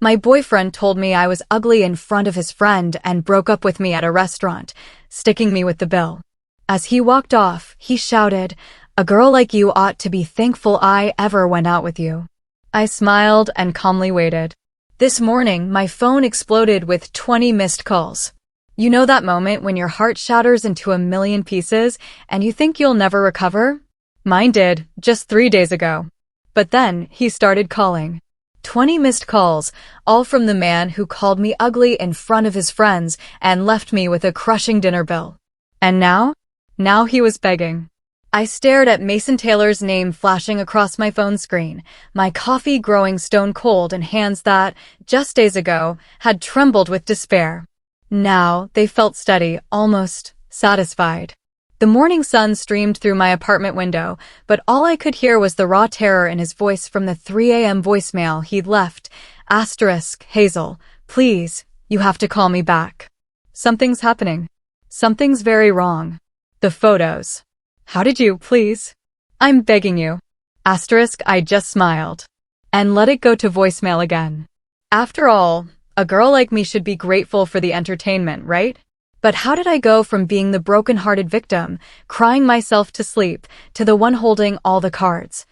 My boyfriend told me I was ugly in front of his friend and broke up with me at a restaurant, sticking me with the bill. As he walked off, he shouted, "A girl like you ought to be thankful I ever went out with you." I smiled and calmly waited. This morning, my phone exploded with 20 missed calls. You know that moment when your heart shatters into a million pieces and you think you'll never recover? Mine did, just 3 days ago. But then, he started calling. 20 missed calls, all from the man who called me ugly in front of his friends and left me with a crushing dinner bill. And now? Now he was begging. I stared at Mason Taylor's name flashing across my phone screen, my coffee growing stone cold in hands that, just days ago, had trembled with despair. Now, they felt steady, almost satisfied. The morning sun streamed through my apartment window, but all I could hear was the raw terror in his voice from the 3 a.m. voicemail he'd left. Hazel, please, you have to call me back. Something's happening. Something's very wrong. The photos. How did you, please? I'm begging you. I just smiled. And let it go to voicemail again. After all, a girl like me should be grateful for the entertainment, right? But how did I go from being the broken-hearted victim, crying myself to sleep, to the one holding all the cards?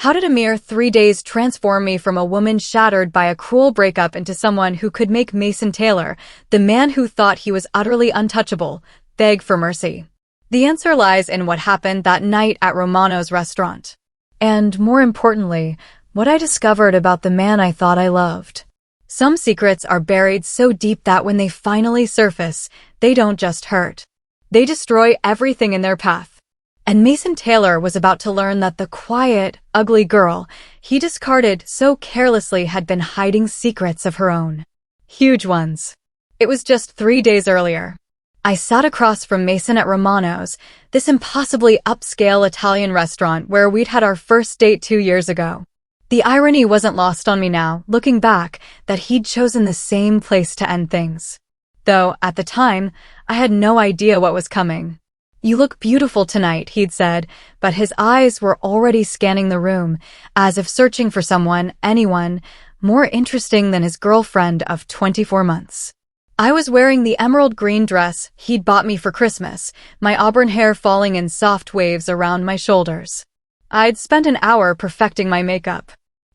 How did a mere 3 days transform me from a woman shattered by a cruel breakup into someone who could make Mason Taylor, the man who thought he was utterly untouchable, beg for mercy? The answer lies in what happened that night at Romano's restaurant. And, more importantly, what I discovered about the man I thought I loved. Some secrets are buried so deep that when they finally surface, they don't just hurt. They destroy everything in their path. And Mason Taylor was about to learn that the quiet, ugly girl he discarded so carelessly had been hiding secrets of her own. Huge ones. It was just 3 days earlier. I sat across from Mason at Romano's, this impossibly upscale Italian restaurant where we'd had our first date 2 years ago. The irony wasn't lost on me now, looking back, that he'd chosen the same place to end things. Though, at the time, I had no idea what was coming. "You look beautiful tonight," he'd said, but his eyes were already scanning the room, as if searching for someone, anyone, more interesting than his girlfriend of 24 months. I was wearing the emerald green dress he'd bought me for Christmas, my auburn hair falling in soft waves around my shoulders. I'd spent an hour perfecting my makeup.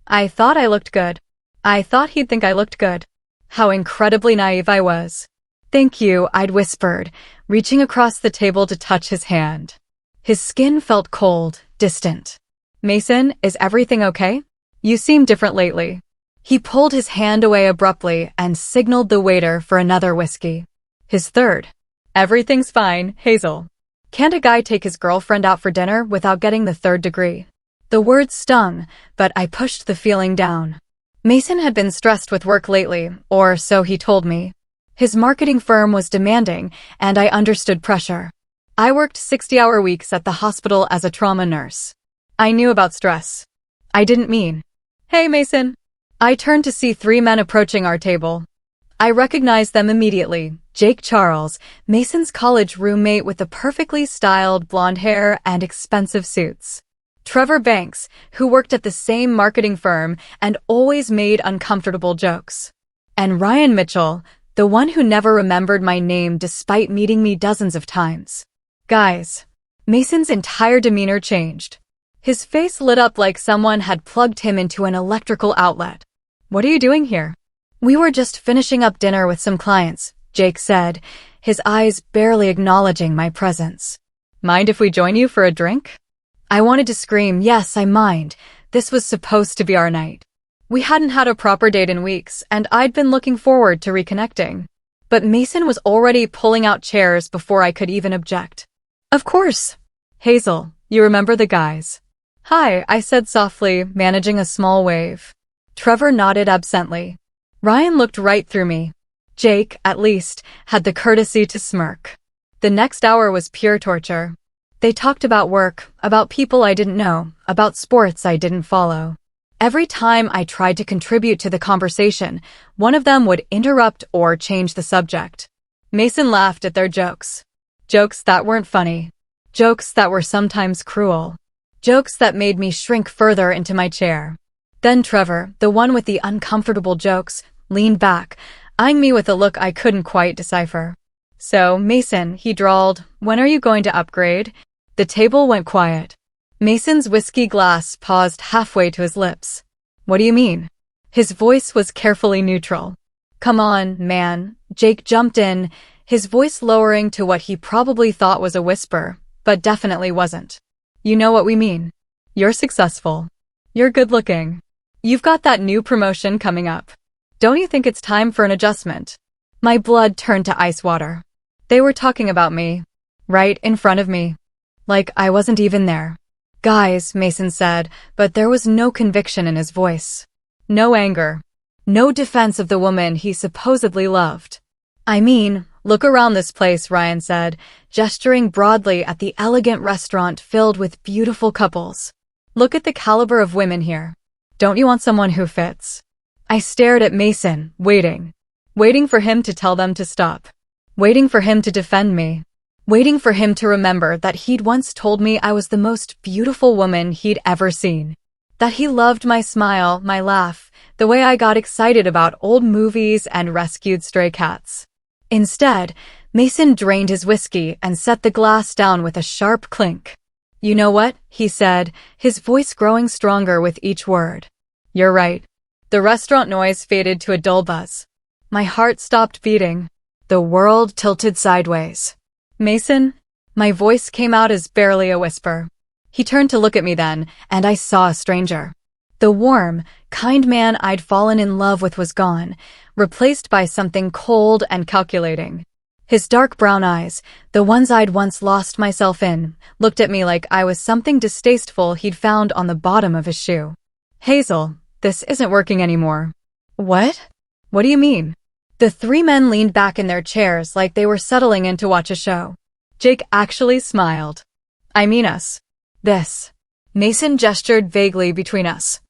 I thought I looked good. I thought he'd think I looked good. How incredibly naive I was. "Thank you," I'd whispered, reaching across the table to touch his hand. His skin felt cold, distant. "Mason, is everything okay? You seem different lately." He pulled his hand away abruptly and signaled the waiter for another whiskey. His third. "Everything's fine, Hazel. Can't a guy take his girlfriend out for dinner without getting the third degree?" The words stung, but I pushed the feeling down. Mason had been stressed with work lately, or so he told me. His marketing firm was demanding, and I understood pressure. I worked 60-hour weeks at the hospital as a trauma nurse. I knew about stress. I didn't mean, "Hey, Mason." I turned to see 3 men approaching our table. I recognized them immediately. Jake Charles, Mason's college roommate with the perfectly styled blonde hair and expensive suits. Trevor Banks, who worked at the same marketing firm and always made uncomfortable jokes. And Ryan Mitchell, the one who never remembered my name despite meeting me dozens of times. Guys. Mason's entire demeanor changed. His face lit up like someone had plugged him into an electrical outlet. "What are you doing here?" "We were just finishing up dinner with some clients," Jake said, his eyes barely acknowledging my presence. "Mind if we join you for a drink?" I wanted to scream, yes, I mind. This was supposed to be our night. We hadn't had a proper date in weeks, and I'd been looking forward to reconnecting. But Mason was already pulling out chairs before I could even object. "Of course. Hazel, you remember the guys?" "Hi," I said softly, managing a small wave. Trevor nodded absently. Ryan looked right through me. Jake, at least, had the courtesy to smirk. The next hour was pure torture. They talked about work, about people I didn't know, about sports I didn't follow. Every time I tried to contribute to the conversation, one of them would interrupt or change the subject. Mason laughed at their jokes. Jokes that weren't funny. Jokes that were sometimes cruel. Jokes that made me shrink further into my chair. Then Trevor, the one with the uncomfortable jokes, leaned back, eyeing me with a look I couldn't quite decipher. "So, Mason," he drawled, "when are you going to upgrade?" The table went quiet. Mason's whiskey glass paused halfway to his lips. "What do you mean?" His voice was carefully neutral. "Come on, man." Jake jumped in, his voice lowering to what he probably thought was a whisper, but definitely wasn't. "You know what we mean. You're successful. You're good-looking. You've got that new promotion coming up. Don't you think it's time for an adjustment?" My blood turned to ice water. They were talking about me. Right in front of me. Like I wasn't even there. "Guys," Mason said, but there was no conviction in his voice. No anger. No defense of the woman he supposedly loved. "I mean, look around this place," Ryan said, gesturing broadly at the elegant restaurant filled with beautiful couples. "Look at the caliber of women here. Don't you want someone who fits?" I stared at Mason, waiting for him to tell them to stop. Waiting for him to defend me. Waiting for him to remember that he'd once told me I was the most beautiful woman he'd ever seen. That he loved my smile, my laugh, the way I got excited about old movies and rescued stray cats. Instead, Mason drained his whiskey and set the glass down with a sharp clink. "You know what?" he said, his voice growing stronger with each word. "You're right." The restaurant noise faded to a dull buzz. My heart stopped beating. The world tilted sideways. "Mason?" My voice came out as barely a whisper. He turned to look at me then, and I saw a stranger. The warm, kind man I'd fallen in love with was gone, replaced by something cold and calculating. His dark brown eyes, the ones I'd once lost myself in, looked at me like I was something distasteful he'd found on the bottom of his shoe. "Hazel, this isn't working anymore." "What? What do you mean?" The three men leaned back in their chairs like they were settling in to watch a show. Jake actually smiled. "I mean us. This." Mason gestured vaguely between us.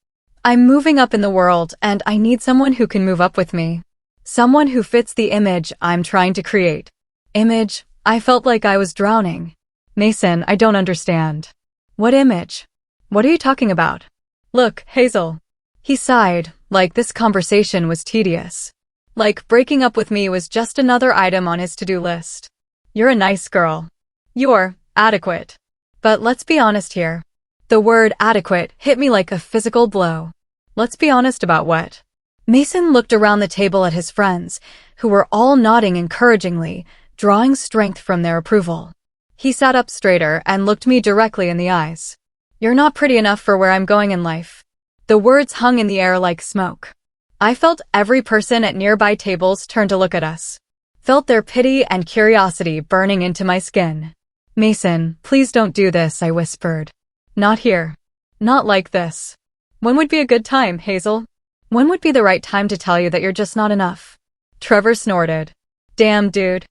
"I'm moving up in the world, and I need someone who can move up with me. Someone who fits the image I'm trying to create." Image? I felt like I was drowning. "Mason, I don't understand." "What image? What are you talking about?" "Look, Hazel." He sighed, like this conversation was tedious. Like breaking up with me was just another item on his to-do list. "You're a nice girl. You're adequate. But let's be honest here." The word adequate hit me like a physical blow. "Let's be honest about what?" Mason looked around the table at his friends, who were all nodding encouragingly, drawing strength from their approval. He sat up straighter and looked me directly in the eyes. "You're not pretty enough for where I'm going in life." The words hung in the air like smoke. I felt every person at nearby tables turn to look at us. Felt their pity and curiosity burning into my skin. "Mason, please don't do this," I whispered. "Not here. Not like this." "When would be a good time, Hazel? When would be the right time to tell you that you're just not enough?" Trevor snorted. "Damn, dude.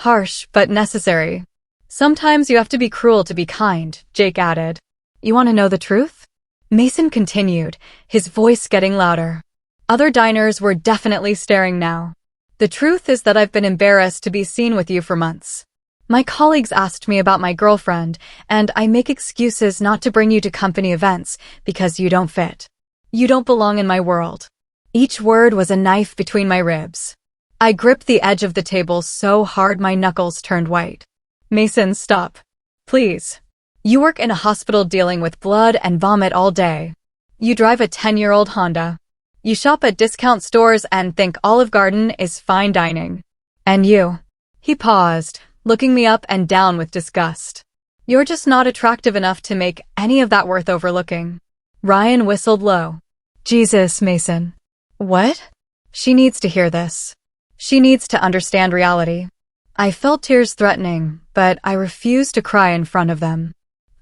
Harsh, but necessary." "Sometimes you have to be cruel to be kind," Jake added. "You want to know the truth?" Mason continued, his voice getting louder. Other diners were definitely staring now. "The truth is that I've been embarrassed to be seen with you for months. My colleagues asked me about my girlfriend, and I make excuses not to bring you to company events because you don't fit. You don't belong in my world." Each word was a knife between my ribs. I gripped the edge of the table so hard my knuckles turned white. "Mason, stop. Please. You work in a hospital dealing with blood and vomit all day. You drive a 10-year-old Honda. You shop at discount stores and think Olive Garden is fine dining. And you." He paused, looking me up and down with disgust. "You're just not attractive enough to make any of that worth overlooking." Ryan whistled low. "Jesus, Mason." "What?" She needs to hear this. She needs to understand reality. I felt tears threatening, but I refused to cry in front of them.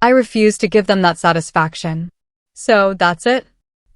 I refused to give them that satisfaction. "So, that's it?"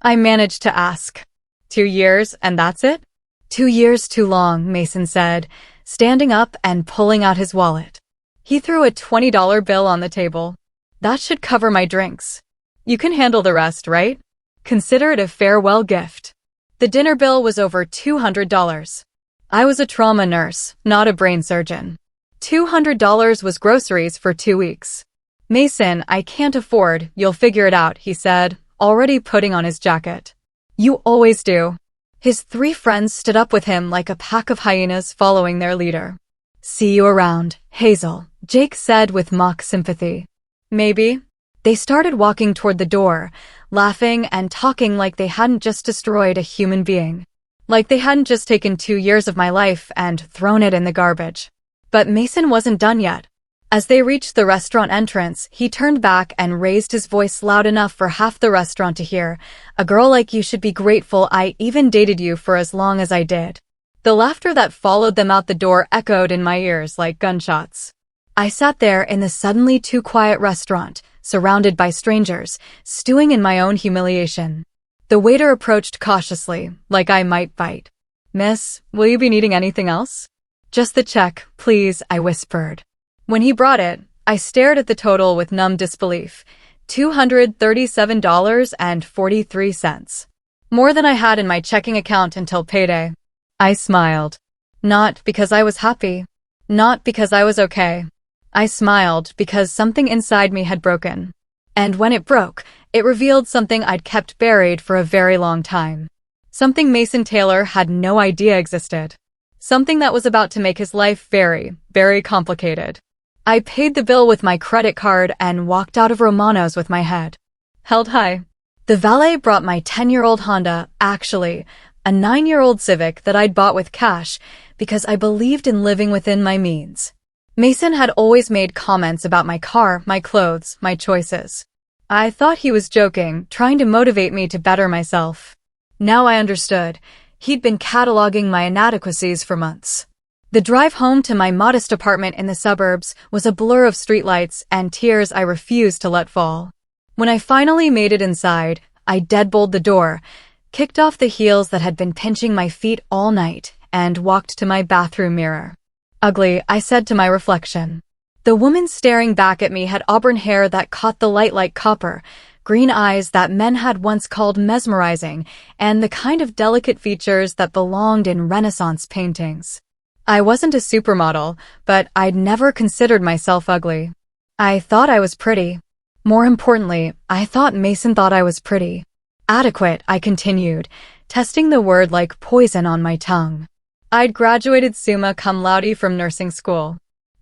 I managed to ask. 2 years, and that's it?" "2 years too long," Mason said, standing up and pulling out his wallet. He threw a $20 bill on the table. "That should cover my drinks. You can handle the rest, right? Consider it a farewell gift." The dinner bill was over $200. I was a trauma nurse, not a brain surgeon. $200 was groceries for 2 weeks. "Mason, I can't afford, you'll figure it out," he said, already putting on his jacket. "You always do." His 3 friends stood up with him like a pack of hyenas following their leader. "See you around, Hazel," Jake said with mock sympathy. "Maybe." They started walking toward the door, laughing and talking like they hadn't just destroyed a human being. Like they hadn't just taken 2 years of my life and thrown it in the garbage. But Mason wasn't done yet. As they reached the restaurant entrance, he turned back and raised his voice loud enough for half the restaurant to hear. "A girl like you should be grateful I even dated you for as long as I did." The laughter that followed them out the door echoed in my ears like gunshots. I sat there in the suddenly too quiet restaurant, surrounded by strangers, stewing in my own humiliation. The waiter approached cautiously, like I might bite. "Miss, will you be needing anything else?" "Just the check, please," I whispered. When he brought it, I stared at the total with numb disbelief. $237.43. More than I had in my checking account until payday. I smiled. Not because I was happy. Not because I was okay. I smiled because something inside me had broken. And when it broke, it revealed something I'd kept buried for a very long time. Something Mason Taylor had no idea existed. Something that was about to make his life very, very complicated. I paid the bill with my credit card and walked out of Romano's with my head held high. The valet brought my 10-year-old Honda, actually, a 9-year-old Civic that I'd bought with cash because I believed in living within my means. Mason had always made comments about my car, my clothes, my choices. I thought he was joking, trying to motivate me to better myself. Now I understood. He'd been cataloging my inadequacies for months. The drive home to my modest apartment in the suburbs was a blur of streetlights and tears I refused to let fall. When I finally made it inside, I deadbolt the door, kicked off the heels that had been pinching my feet all night, and walked to my bathroom mirror. "Ugly," I said to my reflection. The woman staring back at me had auburn hair that caught the light like copper, green eyes that men had once called mesmerizing, and the kind of delicate features that belonged in Renaissance paintings. I wasn't a supermodel, but I'd never considered myself ugly. I thought I was pretty. More importantly, I thought Mason thought I was pretty. Adequate, I continued, testing the word like poison on my tongue. I'd graduated summa cum laude from nursing school.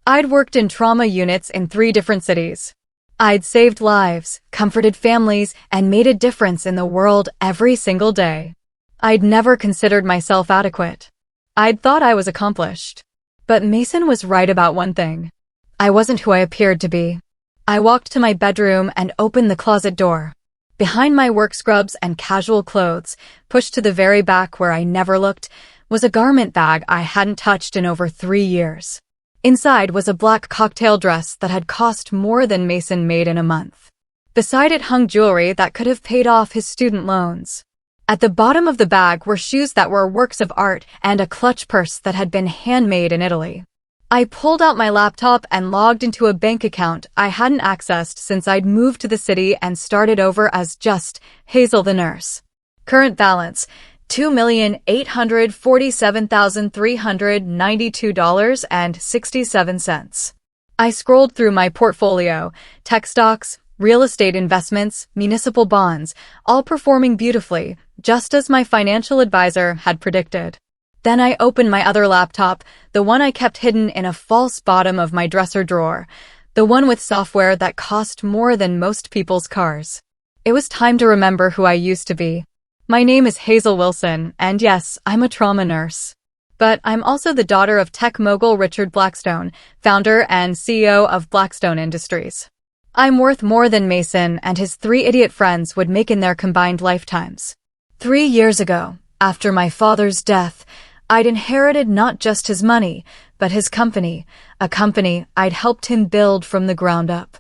I'd worked in trauma units in 3 different cities. I'd saved lives, comforted families, and made a difference in the world every single day. I'd never considered myself adequate. I'd thought I was accomplished. But Mason was right about one thing. I wasn't who I appeared to be. I walked to my bedroom and opened the closet door. Behind my work scrubs and casual clothes, pushed to the very back where I never looked, was a garment bag I hadn't touched in over 3 years. Inside was a black cocktail dress that had cost more than Mason made in a month. Beside it hung jewelry that could have paid off his student loans. At the bottom of the bag were shoes that were works of art and a clutch purse that had been handmade in Italy. I pulled out my laptop and logged into a bank account I hadn't accessed since I'd moved to the city and started over as just Hazel the nurse. Current balance: $2,847,392.67. I scrolled through my portfolio, tech stocks, real estate investments, municipal bonds, all performing beautifully, just as my financial advisor had predicted. Then I opened my other laptop, the one I kept hidden in a false bottom of my dresser drawer, the one with software that cost more than most people's cars. It was time to remember who I used to be. My name is Hazel Wilson, and yes, I'm a trauma nurse. But I'm also the daughter of tech mogul Richard Blackstone, founder and CEO of Blackstone Industries. I'm worth more than Mason and his 3 idiot friends would make in their combined lifetimes. 3 years ago, after my father's death, I'd inherited not just his money, but his company, a company I'd helped him build from the ground up.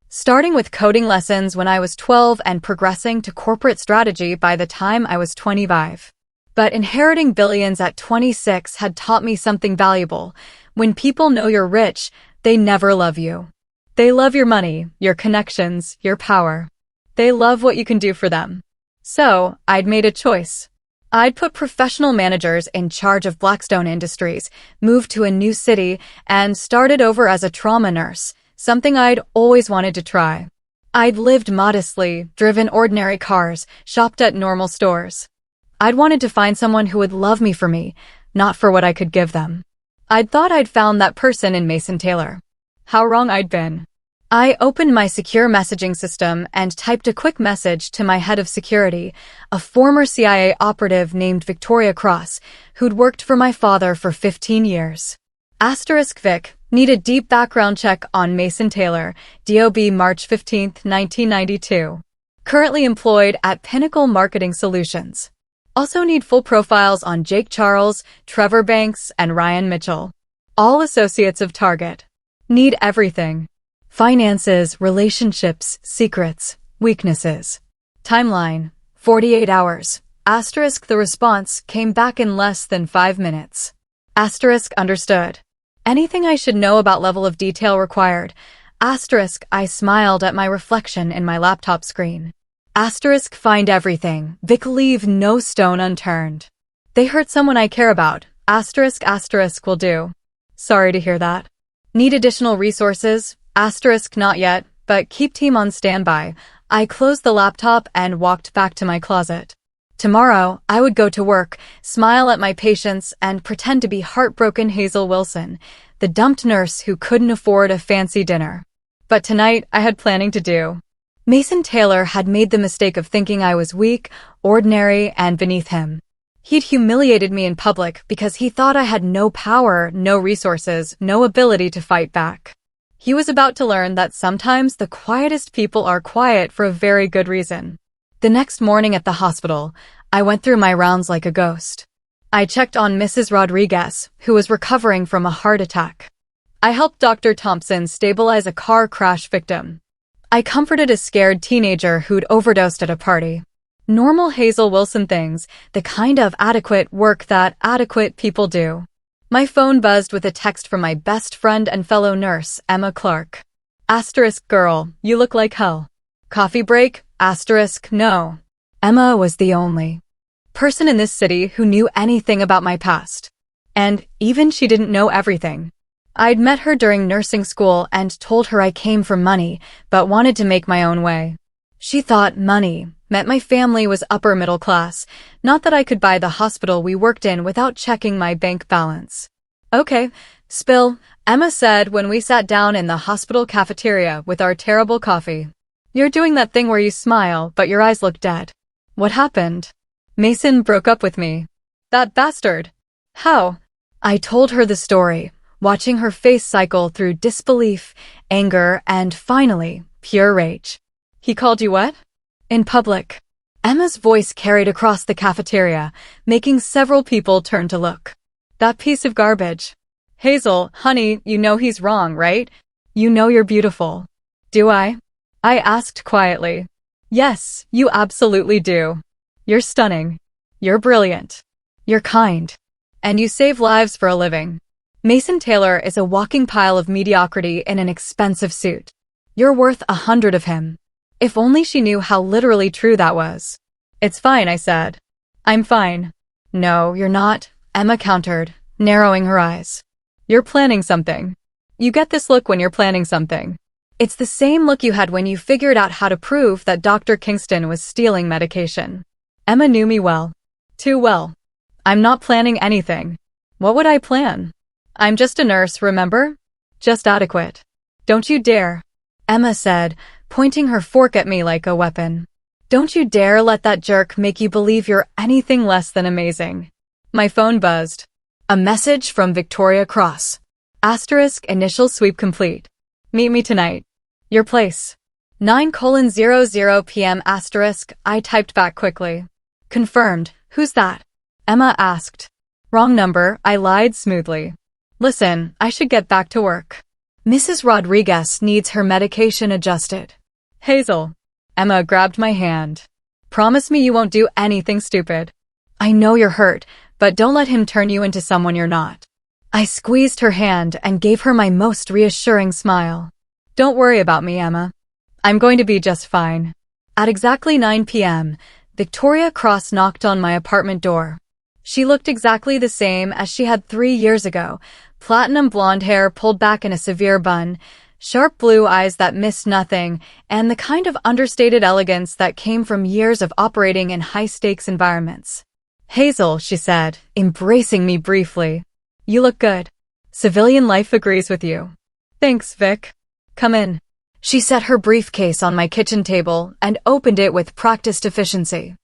Starting with coding lessons when I was 12 and progressing to corporate strategy by the time I was 25. But inheriting billions at 26 had taught me something valuable. When people know you're rich, they never love you. They love your money, your connections, your power. They love what you can do for them. So, I'd made a choice. I'd put professional managers in charge of Blackstone Industries, moved to a new city, and started over as a trauma nurse, something I'd always wanted to try. I'd lived modestly, driven ordinary cars, shopped at normal stores. I'd wanted to find someone who would love me for me, not for what I could give them. I'd thought I'd found that person in Mason Taylor. How wrong I'd been. I opened my secure messaging system and typed a quick message to my head of security, a former CIA operative named Victoria Cross, who'd worked for my father for 15 years. Asterisk Vic, need a deep background check on Mason Taylor, DOB March 15, 1992. Currently employed at Pinnacle Marketing Solutions. Also need full profiles on Jake Charles, Trevor Banks, and Ryan Mitchell. All associates of Target. Need everything. Finances, relationships, secrets, weaknesses. Timeline, 48 hours. Asterisk the response came back in less than 5 minutes. Asterisk understood. Anything I should know about level of detail required. Asterisk I smiled at my reflection in my laptop screen. Asterisk find everything. Vic leave no stone unturned. They hurt someone I care about. Asterisk will do. Sorry to hear that. Need additional resources? Asterisk not yet, but keep team on standby. I closed the laptop and walked back to my closet. Tomorrow, I would go to work, smile at my patients, and pretend to be heartbroken Hazel Wilson, the dumped nurse who couldn't afford a fancy dinner. But tonight, I had planning to do. Mason Taylor had made the mistake of thinking I was weak, ordinary, and beneath him. He'd humiliated me in public because he thought I had no power, no resources, no ability to fight back. He was about to learn that sometimes the quietest people are quiet for a very good reason. The next morning at the hospital, I went through my rounds like a ghost. I checked on Mrs. Rodriguez, who was recovering from a heart attack. I helped Dr. Thompson stabilize a car crash victim. I comforted a scared teenager who'd overdosed at a party. Normal Hazel Wilson things, the kind of adequate work that adequate people do. My phone buzzed with a text from my best friend and fellow nurse, Emma Clark. Asterisk girl, you look like hell. Coffee break? Asterisk no. Emma was the only person in this city who knew anything about my past. And even she didn't know everything. I'd met her during nursing school and told her I came from money, but wanted to make my own way. She thought money meant my family was upper middle class, not that I could buy the hospital we worked in without checking my bank balance. Okay, spill, Emma said when we sat down in the hospital cafeteria with our terrible coffee. You're doing that thing where you smile, but your eyes look dead. What happened? Mason broke up with me. That bastard. How? I told her the story, watching her face cycle through disbelief, anger, and finally, pure rage. He called you what? In public. Emma's voice carried across the cafeteria, making several people turn to look. That piece of garbage. Hazel, honey, you know he's wrong, right? You know you're beautiful. Do I? I asked quietly. Yes, you absolutely do. You're stunning. You're brilliant. You're kind. And you save lives for a living. Mason Taylor is a walking pile of mediocrity in an expensive suit. You're worth 100 of him. If only she knew how literally true that was. It's fine, I said. I'm fine. No, you're not, Emma countered, narrowing her eyes. You're planning something. You get this look when you're planning something. It's the same look you had when you figured out how to prove that Dr. Kingston was stealing medication. Emma knew me well. Too well. I'm not planning anything. What would I plan? I'm just a nurse, remember? Just adequate. Don't you dare. Emma said, pointing her fork at me like a weapon. Don't you dare let that jerk make you believe you're anything less than amazing. My phone buzzed. A message from Victoria Cross. Asterisk initial sweep complete. Meet me tonight. Your place. 9:00 p.m. Asterisk, I typed back quickly. Confirmed. Who's that? Emma asked. Wrong number, I lied smoothly. Listen, I should get back to work. Mrs. Rodriguez needs her medication adjusted. Hazel. Emma grabbed my hand. Promise me you won't do anything stupid. I know you're hurt, but don't let him turn you into someone you're not. I squeezed her hand and gave her my most reassuring smile. Don't worry about me, Emma. I'm going to be just fine. At exactly 9 p.m., Victoria Cross knocked on my apartment door. She looked exactly the same as she had 3 years ago, platinum blonde hair pulled back in a severe bun, sharp blue eyes that missed nothing, and the kind of understated elegance that came from years of operating in high-stakes environments. Hazel, she said, embracing me briefly. You look good. Civilian life agrees with you. Thanks, Vic. Come in. She set her briefcase on my kitchen table and opened it with practiced efficiency.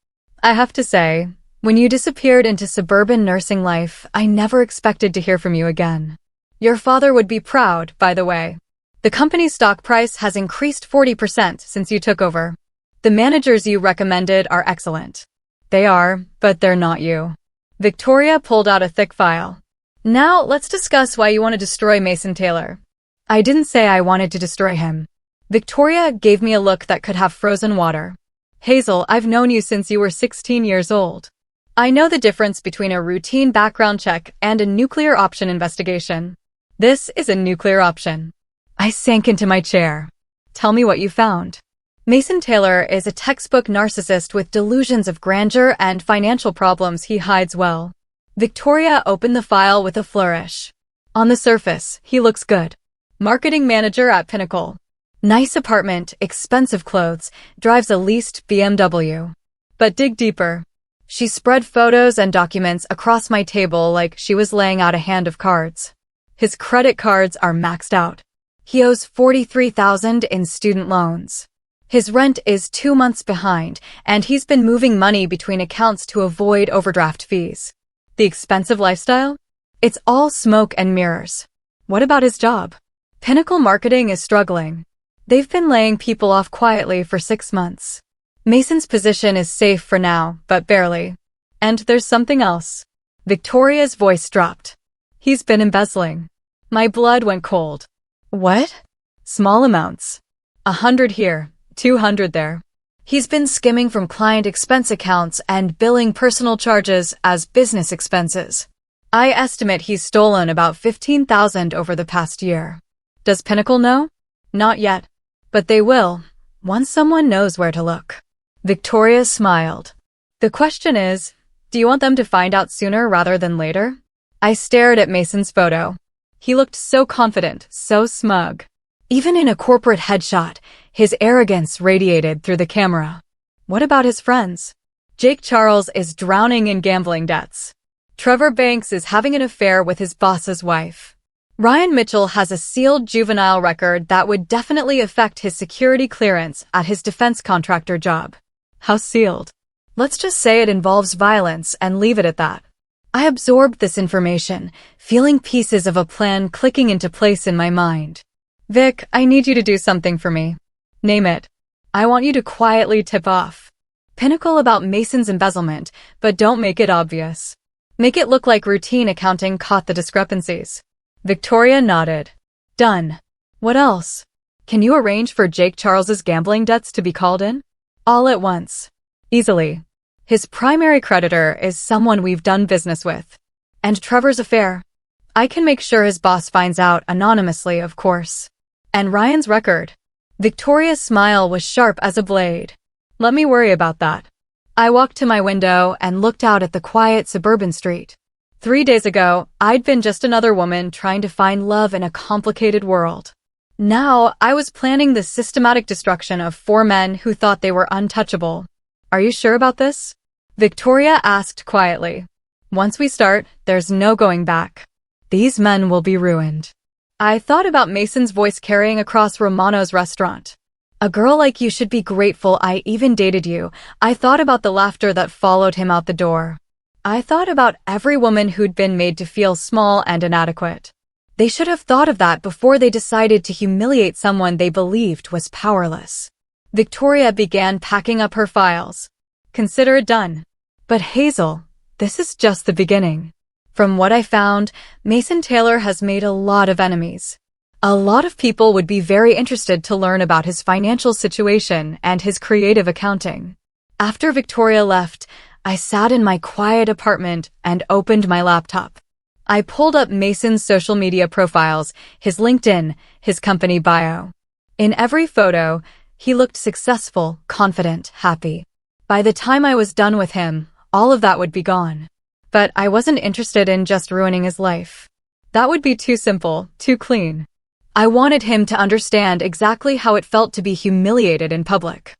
I have to say, when you disappeared into suburban nursing life, I never expected to hear from you again. Your father would be proud, by the way. The company's stock price has increased 40% since you took over. The managers you recommended are excellent. They are, but they're not you. Victoria pulled out a thick file. Now, let's discuss why you want to destroy Mason Taylor. I didn't say I wanted to destroy him. Victoria gave me a look that could have frozen water. Hazel, I've known you since you were 16 years old. I know the difference between a routine background check and a nuclear option investigation. This is a nuclear option. I sank into my chair. Tell me what you found. Mason Taylor is a textbook narcissist with delusions of grandeur and financial problems he hides well. Victoria opened the file with a flourish. On the surface, he looks good. Marketing manager at Pinnacle. Nice apartment, expensive clothes, drives a leased BMW. But dig deeper. She spread photos and documents across my table like she was laying out a hand of cards. His credit cards are maxed out. He owes $43,000 in student loans. His rent is 2 months behind, and he's been moving money between accounts to avoid overdraft fees. The expensive lifestyle? It's all smoke and mirrors. What about his job? Pinnacle Marketing is struggling. They've been laying people off quietly for 6 months. Mason's position is safe for now, but barely. And there's something else. Victoria's voice dropped. He's been embezzling. My blood went cold. What? Small amounts. 100 here, 200 there. He's been skimming from client expense accounts and billing personal charges as business expenses. I estimate he's stolen about $15,000 over the past year. Does Pinnacle know? Not yet. But they will, once someone knows where to look. Victoria smiled. The question is, do you want them to find out sooner rather than later? I stared at Mason's photo. He looked so confident, so smug. Even in a corporate headshot, his arrogance radiated through the camera. What about his friends? Jake Charles is drowning in gambling debts. Trevor Banks is having an affair with his boss's wife. Ryan Mitchell has a sealed juvenile record that would definitely affect his security clearance at his defense contractor job. How sealed? Let's just say it involves violence and leave it at that. I absorbed this information, feeling pieces of a plan clicking into place in my mind. Vic, I need you to do something for me. Name it. I want you to quietly tip off Pinnacle about Mason's embezzlement, but don't make it obvious. Make it look like routine accounting caught the discrepancies. Victoria nodded. Done. What else? Can you arrange for Jake Charles's gambling debts to be called in? All at once. Easily. His primary creditor is someone we've done business with. And Trevor's affair. I can make sure his boss finds out anonymously, of course. And Ryan's record. Victoria's smile was sharp as a blade. Let me worry about that. I walked to my window and looked out at the quiet suburban street. 3 days ago, I'd been just another woman trying to find love in a complicated world. Now, I was planning the systematic destruction of 4 men who thought they were untouchable. Are you sure about this? Victoria asked quietly. Once we start, there's no going back. These men will be ruined. I thought about Mason's voice carrying across Romano's restaurant. A girl like you should be grateful I even dated you. I thought about the laughter that followed him out the door. I thought about every woman who'd been made to feel small and inadequate. They should have thought of that before they decided to humiliate someone they believed was powerless. Victoria began packing up her files. Consider it done. But Hazel, this is just the beginning. From what I found, Mason Taylor has made a lot of enemies. A lot of people would be very interested to learn about his financial situation and his creative accounting. After Victoria left, I sat in my quiet apartment and opened my laptop. I pulled up Mason's social media profiles, his LinkedIn, his company bio. In every photo, he looked successful, confident, happy. By the time I was done with him, all of that would be gone. But I wasn't interested in just ruining his life. That would be too simple, too clean. I wanted him to understand exactly how it felt to be humiliated in public.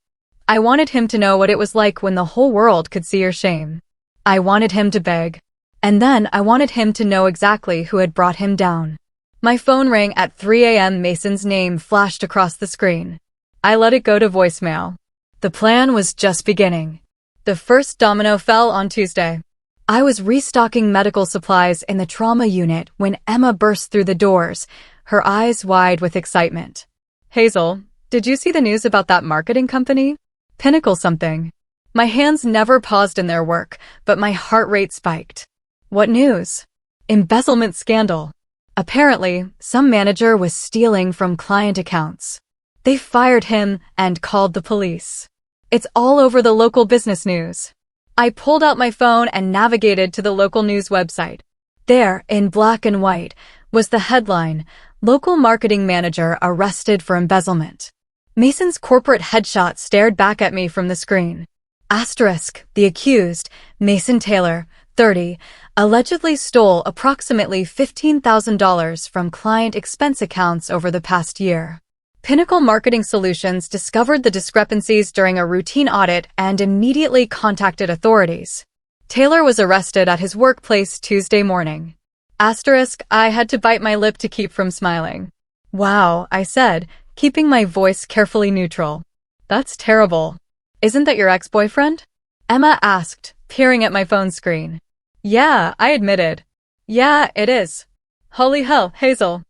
I wanted him to know what it was like when the whole world could see your shame. I wanted him to beg. And then I wanted him to know exactly who had brought him down. My phone rang at 3 a.m. Mason's name flashed across the screen. I let it go to voicemail. The plan was just beginning. The first domino fell on Tuesday. I was restocking medical supplies in the trauma unit when Emma burst through the doors, her eyes wide with excitement. Hazel, did you see the news about that marketing company? Pinnacle something. My hands never paused in their work, but my heart rate spiked. What news? Embezzlement scandal. Apparently, some manager was stealing from client accounts. They fired him and called the police. It's all over the local business news. I pulled out my phone and navigated to the local news website. There, in black and white, was the headline, "Local Marketing Manager Arrested for Embezzlement." Mason's corporate headshot stared back at me from the screen. Asterisk, the accused, Mason Taylor, 30, allegedly stole approximately $15,000 from client expense accounts over the past year. Pinnacle Marketing Solutions discovered the discrepancies during a routine audit and immediately contacted authorities. Taylor was arrested at his workplace Tuesday morning. Asterisk, I had to bite my lip to keep from smiling. Wow, I said, keeping my voice carefully neutral. That's terrible. Isn't that your ex-boyfriend? Emma asked, peering at my phone screen. Yeah, I admitted. Yeah, it is. Holy hell, Hazel.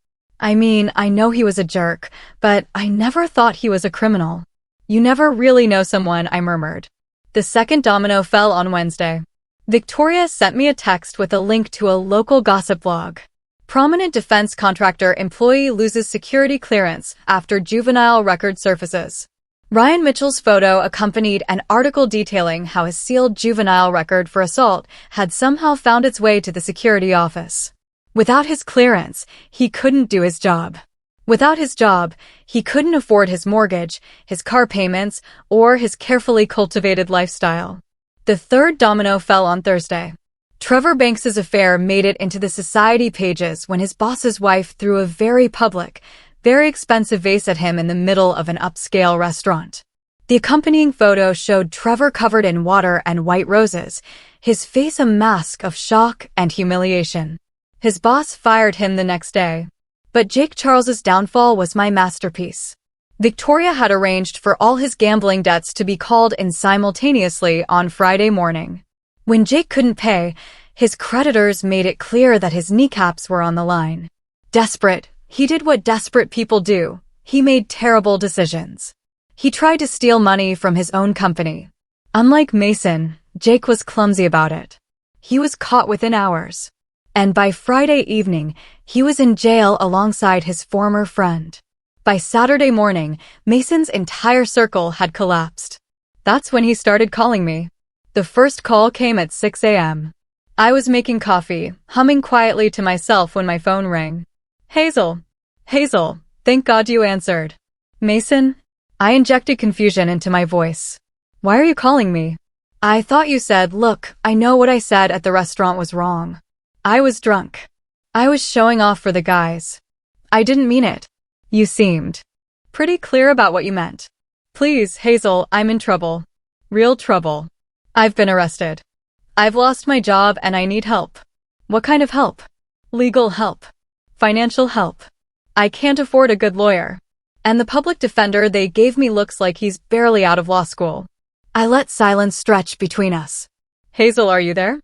I mean, I know he was a jerk, but I never thought he was a criminal. You never really know someone, I murmured. The second domino fell on Wednesday. Victoria sent me a text with a link to a local gossip blog. Prominent defense contractor employee loses security clearance after juvenile record surfaces. Ryan Mitchell's photo accompanied an article detailing how his sealed juvenile record for assault had somehow found its way to the security office. Without his clearance, he couldn't do his job. Without his job, he couldn't afford his mortgage, his car payments, or his carefully cultivated lifestyle. The third domino fell on Thursday. Trevor Banks's affair made it into the society pages when his boss's wife threw a very public, very expensive vase at him in the middle of an upscale restaurant. The accompanying photo showed Trevor covered in water and white roses, his face a mask of shock and humiliation. His boss fired him the next day. But Jake Charles's downfall was my masterpiece. Victoria had arranged for all his gambling debts to be called in simultaneously on Friday morning. When Jake couldn't pay, his creditors made it clear that his kneecaps were on the line. Desperate, he did what desperate people do. He made terrible decisions. He tried to steal money from his own company. Unlike Mason, Jake was clumsy about it. He was caught within hours. And by Friday evening, he was in jail alongside his former friend. By Saturday morning, Mason's entire circle had collapsed. That's when he started calling me. The first call came at 6 a.m. I was making coffee, humming quietly to myself when my phone rang. Hazel. Hazel, thank God you answered. Mason? I injected confusion into my voice. Why are you calling me? I thought you said, look, I know what I said at the restaurant was wrong. I was drunk. I was showing off for the guys. I didn't mean it. You seemed pretty clear about what you meant. Please, Hazel, I'm in trouble. Real trouble. I've been arrested. I've lost my job and I need help. What kind of help? Legal help. Financial help. I can't afford a good lawyer. And the public defender they gave me looks like he's barely out of law school. I let silence stretch between us. Hazel, are you there?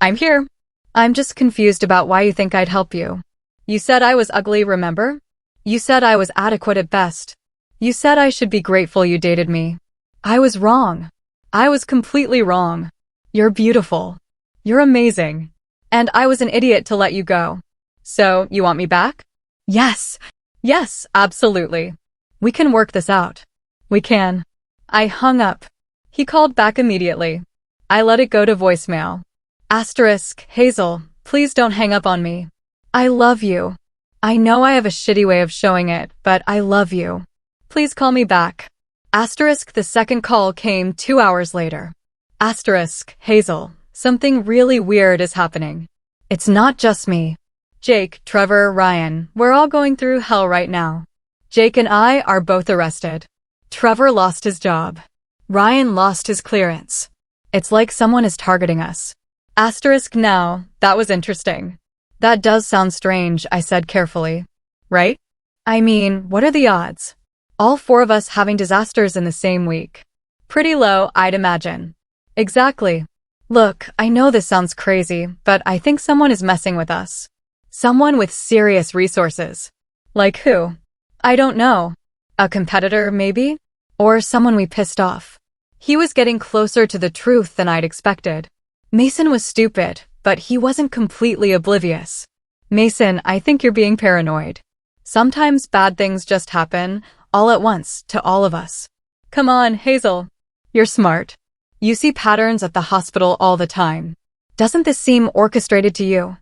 I'm here. I'm just confused about why you think I'd help you. You said I was ugly, remember? You said I was adequate at best. You said I should be grateful you dated me. I was wrong. I was completely wrong. You're beautiful. You're amazing. And I was an idiot to let you go. So, you want me back? Yes. Yes, absolutely. We can work this out. We can. I hung up. He called back immediately. I let it go to voicemail. Asterisk, Hazel, please don't hang up on me. I love you. I know I have a shitty way of showing it, but I love you. Please call me back. Asterisk, the second call came 2 hours later. Asterisk, Hazel, something really weird is happening. It's not just me. Jake, Trevor, Ryan, we're all going through hell right now. Jake and I are both arrested. Trevor lost his job. Ryan lost his clearance. It's like someone is targeting us. Asterisk now, that was interesting. That does sound strange, I said carefully. Right? I mean, what are the odds? All four of us having disasters in the same week. Pretty low, I'd imagine. Exactly. Look, I know this sounds crazy, but I think someone is messing with us. Someone with serious resources. Like who? I don't know. A competitor, maybe? Or someone we pissed off. He was getting closer to the truth than I'd expected. Mason was stupid, but he wasn't completely oblivious. Mason, I think you're being paranoid. Sometimes bad things just happen, all at once, to all of us. Come on, Hazel. You're smart. You see patterns at the hospital all the time. Doesn't this seem orchestrated to you?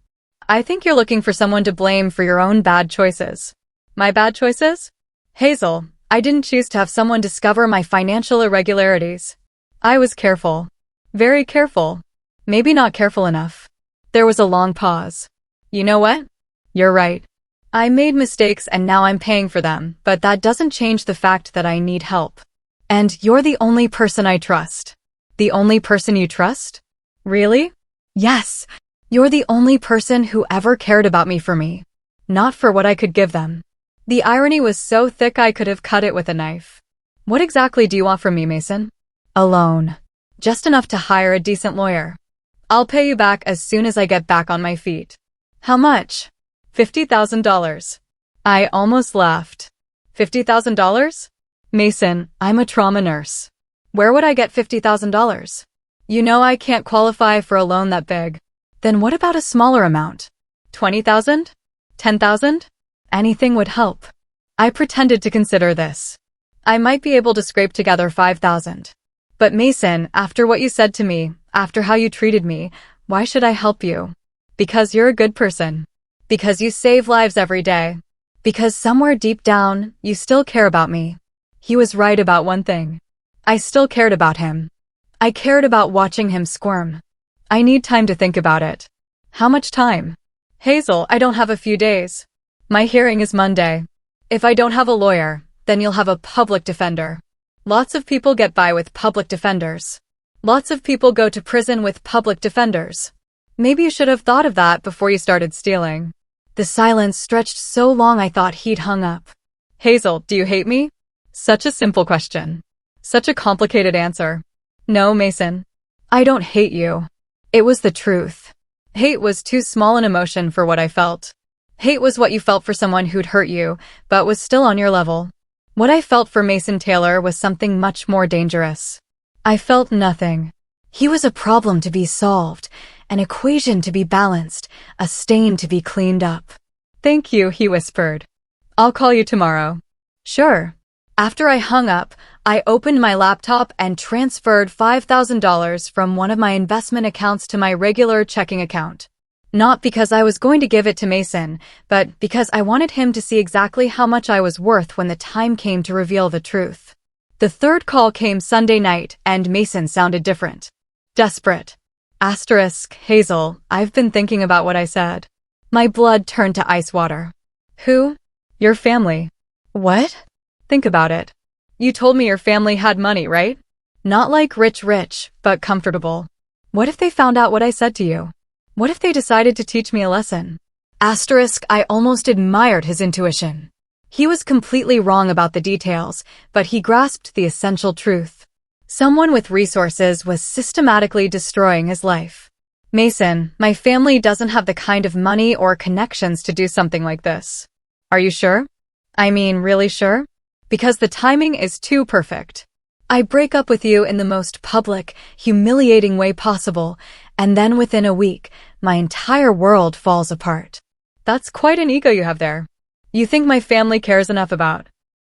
I think you're looking for someone to blame for your own bad choices. My bad choices? Hazel, I didn't choose to have someone discover my financial irregularities. I was careful. Very careful. Maybe not careful enough. There was a long pause. You know what? You're right. I made mistakes and now I'm paying for them, but that doesn't change the fact that I need help. And you're the only person I trust. The only person you trust? Really? Yes. You're the only person who ever cared about me for me. Not for what I could give them. The irony was so thick I could have cut it with a knife. What exactly do you want from me, Mason? A loan. Just enough to hire a decent lawyer. I'll pay you back as soon as I get back on my feet. How much? $50,000. I almost laughed. $50,000? Mason, I'm a trauma nurse. Where would I get $50,000? You know I can't qualify for a loan that big. Then what about a smaller amount? 20,000? 10,000? Anything would help. I pretended to consider this. I might be able to scrape together 5,000. But Mason, after what you said to me, after how you treated me, why should I help you? Because you're a good person. Because you save lives every day. Because somewhere deep down, you still care about me. He was right about one thing. I still cared about him. I cared about watching him squirm. I need time to think about it. How much time? Hazel, I don't have a few days. My hearing is Monday. If I don't have a lawyer, then you'll have a public defender. Lots of people get by with public defenders. Lots of people go to prison with public defenders. Maybe you should have thought of that before you started stealing. The silence stretched so long I thought he'd hung up. Hazel, do you hate me? Such a simple question. Such a complicated answer. No, Mason. I don't hate you. It was the truth. Hate was too small an emotion for what I felt. Hate was what you felt for someone who'd hurt you, but was still on your level. What I felt for Mason Taylor was something much more dangerous. I felt nothing. He was a problem to be solved, an equation to be balanced, a stain to be cleaned up. Thank you, he whispered. I'll call you tomorrow. Sure. After I hung up, I opened my laptop and transferred $5,000 from one of my investment accounts to my regular checking account. Not because I was going to give it to Mason, but because I wanted him to see exactly how much I was worth when the time came to reveal the truth. The third call came Sunday night, and Mason sounded different. Desperate. Asterisk, Hazel, I've been thinking about what I said. My blood turned to ice water. Who? Your family. What? Think about it. You told me your family had money, right? Not like rich, but comfortable. What if they found out what I said to you? What if they decided to teach me a lesson? Asterisk, I almost admired his intuition. He was completely wrong about the details, but he grasped the essential truth. Someone with resources was systematically destroying his life. Mason, my family doesn't have the kind of money or connections to do something like this. Are you sure? I mean, really sure? Because the timing is too perfect. I break up with you in the most public, humiliating way possible, and then within a week, my entire world falls apart. That's quite an ego you have there. You think my family cares enough about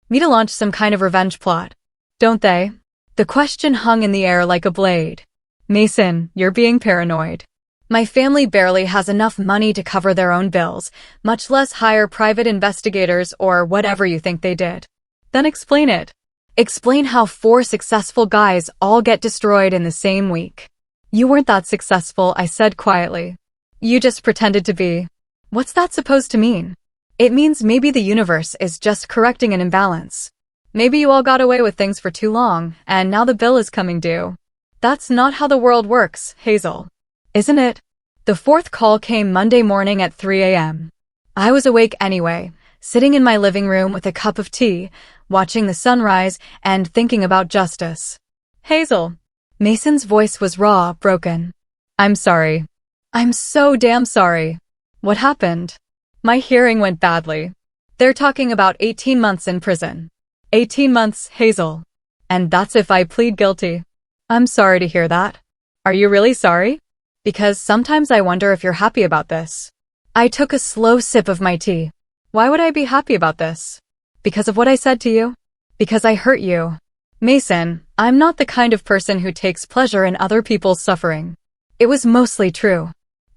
me to launch some kind of revenge plot, don't they? The question hung in the air like a blade. Mason, you're being paranoid. My family barely has enough money to cover their own bills, much less hire private investigators or whatever you think they did. Then explain it. Explain how 4 successful guys all get destroyed in the same week. You weren't that successful, I said quietly. You just pretended to be. What's that supposed to mean? It means maybe the universe is just correcting an imbalance. Maybe you all got away with things for too long, and now the bill is coming due. That's not how the world works, Hazel. isn't it? The fourth call came Monday morning at 3 a.m. I was awake anyway, sitting in my living room with a cup of tea, watching the sunrise and thinking about justice. Hazel. Mason's voice was raw, broken. I'm sorry. I'm so damn sorry. What happened? My hearing went badly. They're talking about 18 months in prison. 18 months, Hazel. And that's if I plead guilty. I'm sorry to hear that. Are you really sorry? Because sometimes I wonder if you're happy about this. I took a slow sip of my tea. Why would I be happy about this? Because of what I said to you? Because I hurt you. Mason, I'm not the kind of person who takes pleasure in other people's suffering. It was mostly true.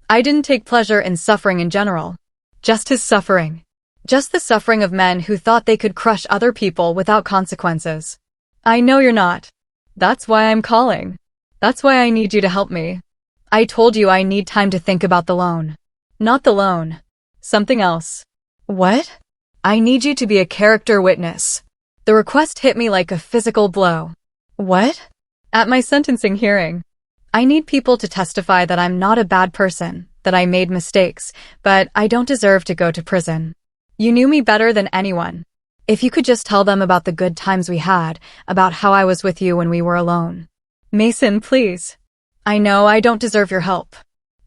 I didn't take pleasure in suffering in general. Just his suffering. Just the suffering of men who thought they could crush other people without consequences. I know you're not. That's why I'm calling. That's why I need you to help me. I told you I need time to think about the loan. Not the loan. Something else. What? I need you to be a character witness. The request hit me like a physical blow. What? At my sentencing hearing. I need people to testify that I'm not a bad person, that I made mistakes, but I don't deserve to go to prison. You knew me better than anyone. If you could just tell them about the good times we had, about how I was with you when we were alone. Mason, please. I know I don't deserve your help.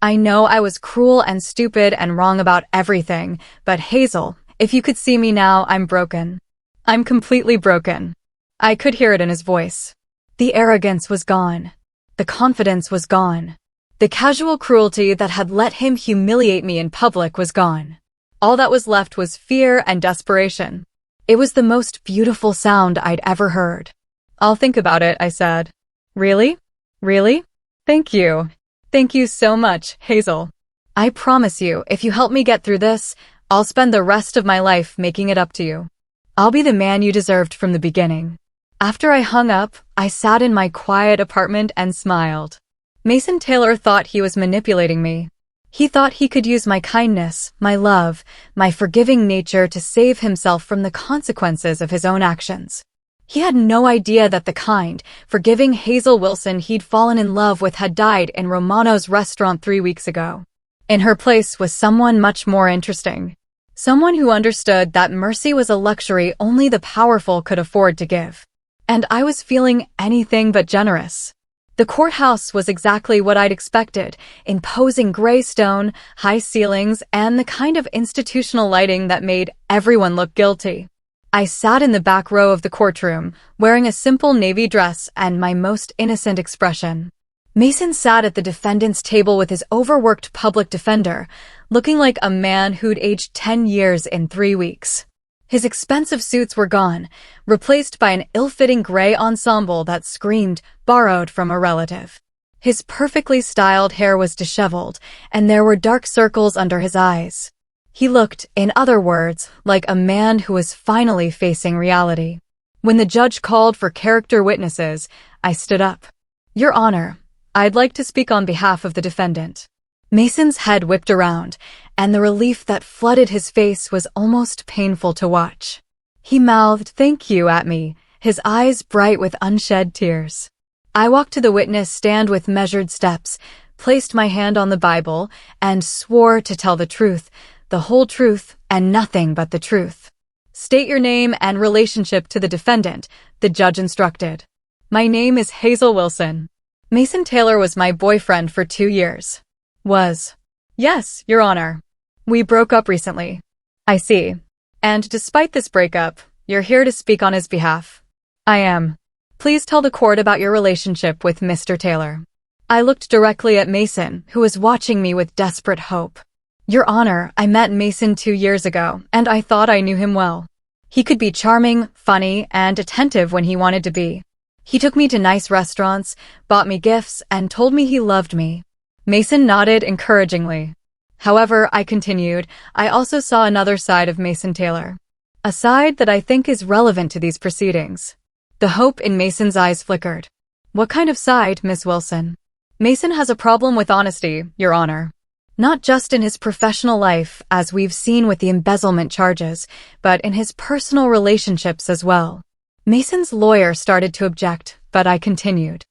I know I was cruel and stupid and wrong about everything, but Hazel, if you could see me now, I'm broken. I'm completely broken. I could hear it in his voice. The arrogance was gone. The confidence was gone. The casual cruelty that had let him humiliate me in public was gone. All that was left was fear and desperation. It was the most beautiful sound I'd ever heard. I'll think about it, I said. Really? Really? Thank you. Thank you so much, Hazel. I promise you, if you help me get through this, I'll spend the rest of my life making it up to you. I'll be the man you deserved from the beginning. After I hung up, I sat in my quiet apartment and smiled. Mason Taylor thought he was manipulating me. He thought he could use my kindness, my love, my forgiving nature to save himself from the consequences of his own actions. He had no idea that the kind, forgiving Hazel Wilson he'd fallen in love with had died in Romano's restaurant 3 weeks ago. In her place was someone much more interesting. Someone who understood that mercy was a luxury only the powerful could afford to give. And I was feeling anything but generous. The courthouse was exactly what I'd expected, imposing gray stone, high ceilings, and the kind of institutional lighting that made everyone look guilty. I sat in the back row of the courtroom, wearing a simple navy dress and my most innocent expression. Mason sat at the defendant's table with his overworked public defender, looking like a man who'd aged 10 years in 3 weeks. His expensive suits were gone, replaced by an ill-fitting gray ensemble that screamed borrowed from a relative. His perfectly styled hair was disheveled, and there were dark circles under his eyes. He looked, in other words, like a man who was finally facing reality. When the judge called for character witnesses, I stood up. Your Honor, I'd like to speak on behalf of the defendant. Mason's head whipped around, and the relief that flooded his face was almost painful to watch. He mouthed thank you at me, his eyes bright with unshed tears. I walked to the witness stand with measured steps, placed my hand on the Bible, and swore to tell the truth, the whole truth, and nothing but the truth. State your name and relationship to the defendant, the judge instructed. My name is Hazel Wilson. Mason Taylor was my boyfriend for 2 years. Was. Yes, Your Honor. We broke up recently. I see. And despite this breakup, you're here to speak on his behalf. I am. Please tell the court about your relationship with Mr. Taylor. I looked directly at Mason, who was watching me with desperate hope. Your Honor, I met Mason 2 years ago, and I thought I knew him well. He could be charming, funny, and attentive when he wanted to be. He took me to nice restaurants, bought me gifts, and told me he loved me. Mason nodded encouragingly. However, I continued, I also saw another side of Mason Taylor. A side that I think is relevant to these proceedings. The hope in Mason's eyes flickered. What kind of side, Miss Wilson? Mason has a problem with honesty, Your Honor. Not just in his professional life, as we've seen with the embezzlement charges, but in his personal relationships as well. Mason's lawyer started to object, but I continued.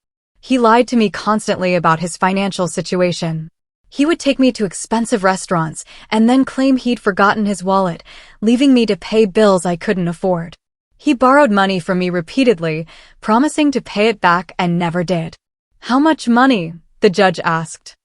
He lied to me constantly about his financial situation. He would take me to expensive restaurants and then claim he'd forgotten his wallet, leaving me to pay bills I couldn't afford. He borrowed money from me repeatedly, promising to pay it back and never did. How much money? The judge asked.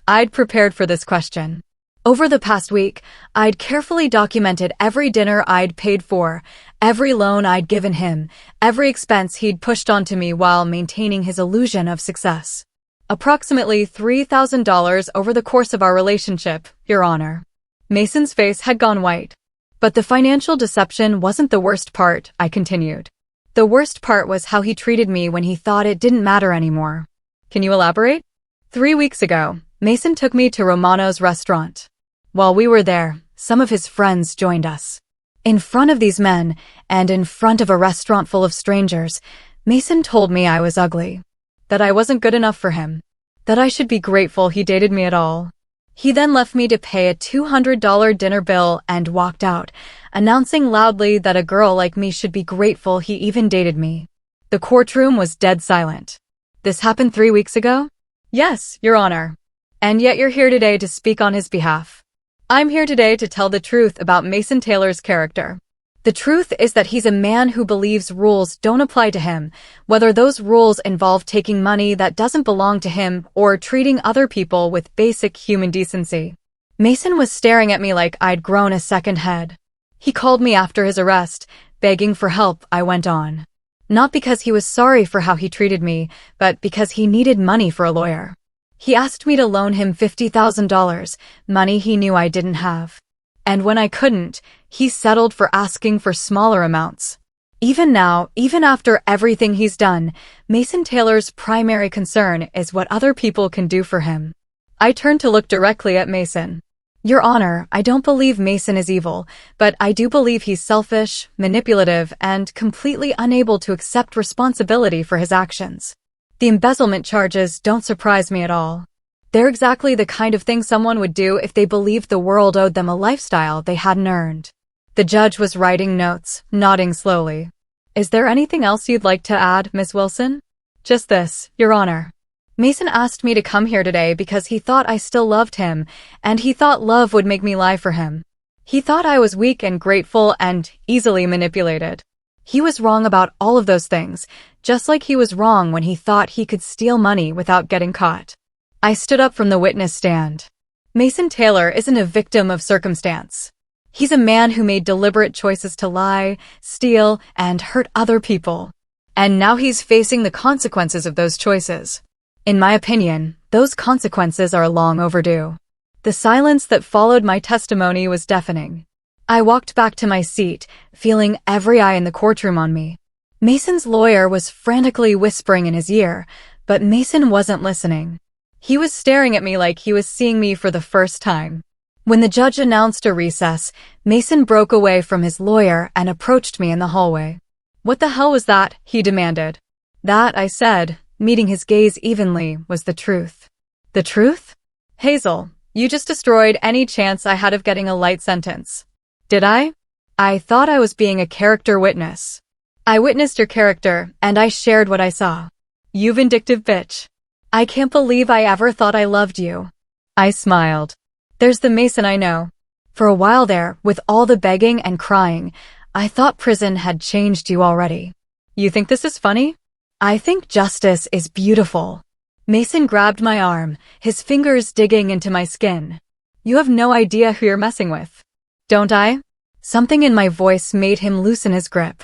I'd prepared for this question. Over the past week, I'd carefully documented every dinner I'd paid for, every loan I'd given him, every expense he'd pushed onto me while maintaining his illusion of success. Approximately $3,000 over the course of our relationship, Your Honor. Mason's face had gone white. But the financial deception wasn't the worst part, I continued. The worst part was how he treated me when he thought it didn't matter anymore. Can you elaborate? 3 weeks ago, Mason took me to Romano's restaurant. While we were there, some of his friends joined us. In front of these men, and in front of a restaurant full of strangers, Mason told me I was ugly. That I wasn't good enough for him. That I should be grateful he dated me at all. He then left me to pay a $200 dinner bill and walked out, announcing loudly that a girl like me should be grateful he even dated me. The courtroom was dead silent. This happened 3 weeks ago? Yes, Your Honor. And yet you're here today to speak on his behalf. I'm here today to tell the truth about Mason Taylor's character. The truth is that he's a man who believes rules don't apply to him, whether those rules involve taking money that doesn't belong to him or treating other people with basic human decency. Mason was staring at me like I'd grown a second head. He called me after his arrest, begging for help, I went on. Not because he was sorry for how he treated me, but because he needed money for a lawyer. He asked me to loan him $50,000, money he knew I didn't have. And when I couldn't, he settled for asking for smaller amounts. Even now, even after everything he's done, Mason Taylor's primary concern is what other people can do for him. I turned to look directly at Mason. Your Honor, I don't believe Mason is evil, but I do believe he's selfish, manipulative, and completely unable to accept responsibility for his actions. The embezzlement charges don't surprise me at all. They're exactly the kind of thing someone would do if they believed the world owed them a lifestyle they hadn't earned. The judge was writing notes, nodding slowly. Is there anything else you'd like to add, Miss Wilson? Just this, Your Honor. Mason asked me to come here today because he thought I still loved him, and he thought love would make me lie for him. He thought I was weak and grateful and easily manipulated. He was wrong about all of those things, just like he was wrong when he thought he could steal money without getting caught. I stood up from the witness stand. Mason Taylor isn't a victim of circumstance. He's a man who made deliberate choices to lie, steal, and hurt other people. And now he's facing the consequences of those choices. In my opinion, those consequences are long overdue. The silence that followed my testimony was deafening. I walked back to my seat, feeling every eye in the courtroom on me. Mason's lawyer was frantically whispering in his ear, but Mason wasn't listening. He was staring at me like he was seeing me for the first time. When the judge announced a recess, Mason broke away from his lawyer and approached me in the hallway. What the hell was that? He demanded. That, I said, meeting his gaze evenly, was the truth. The truth? Hazel, you just destroyed any chance I had of getting a light sentence. Did I? I thought I was being a character witness. I witnessed your character, and I shared what I saw. You vindictive bitch. I can't believe I ever thought I loved you. I smiled. There's the Mason I know. For a while there, with all the begging and crying, I thought prison had changed you already. You think this is funny? I think justice is beautiful. Mason grabbed my arm, his fingers digging into my skin. You have no idea who you're messing with. Don't I? Something in my voice made him loosen his grip.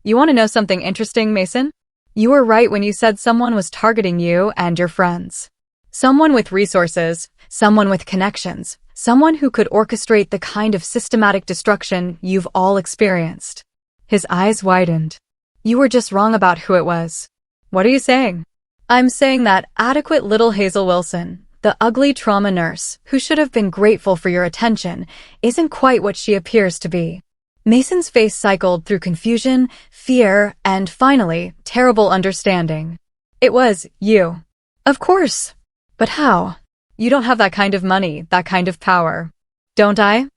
You want to know something interesting, Mason? You were right when you said someone was targeting you and your friends. Someone with resources, someone with connections, someone who could orchestrate the kind of systematic destruction you've all experienced. His eyes widened. You were just wrong about who it was. What are you saying? I'm saying that adequate little Hazel Wilson, the ugly trauma nurse, who should have been grateful for your attention, isn't quite what she appears to be. Mason's face cycled through confusion, fear, and finally, terrible understanding. It was you. Of course. But how? You don't have that kind of money, that kind of power. Don't I?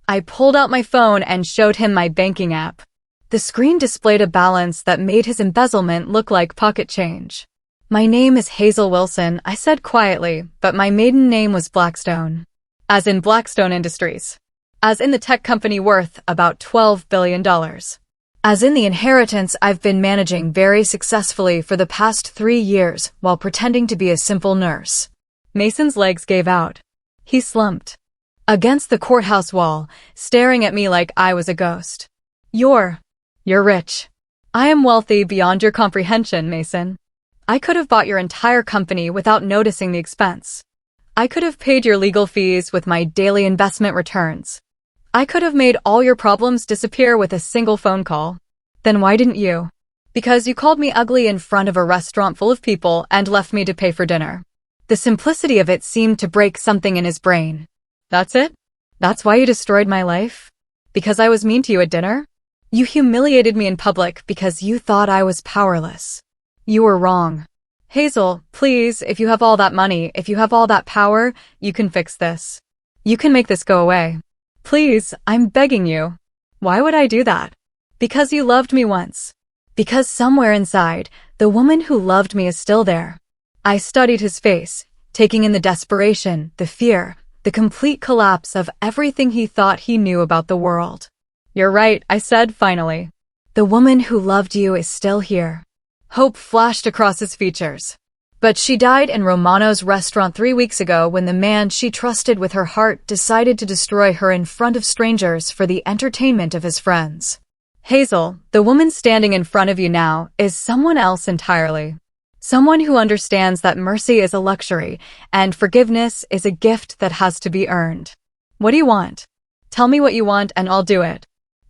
I pulled out my phone and showed him my banking app. The screen displayed a balance that made his embezzlement look like pocket change. My name is Hazel Wilson, I said quietly, but my maiden name was Blackstone. As in Blackstone Industries. As in the tech company worth about $12 billion. As in the inheritance I've been managing very successfully for the past 3 years while pretending to be a simple nurse. Mason's legs gave out. He slumped against the courthouse wall, staring at me like I was a ghost. You're rich. I am wealthy beyond your comprehension, Mason. I could have bought your entire company without noticing the expense. I could have paid your legal fees with my daily investment returns. I could have made all your problems disappear with a single phone call. Then why didn't you? Because you called me ugly in front of a restaurant full of people and left me to pay for dinner. The simplicity of it seemed to break something in his brain. That's it? That's why you destroyed my life? Because I was mean to you at dinner? You humiliated me in public because you thought I was powerless. You were wrong. Hazel, please, if you have all that money, if you have all that power, you can fix this. You can make this go away. Please, I'm begging you. Why would I do that? Because you loved me once. Because somewhere inside, the woman who loved me is still there. I studied his face, taking in the desperation, the fear, the complete collapse of everything he thought he knew about the world. You're right, I said finally. The woman who loved you is still here. Hope flashed across his features. But she died in Romano's restaurant 3 weeks ago when the man she trusted with her heart decided to destroy her in front of strangers for the entertainment of his friends. Hazel, the woman standing in front of you now, is someone else entirely. Someone who understands that mercy is a luxury and forgiveness is a gift that has to be earned. What do you want? Tell me what you want and I'll do it.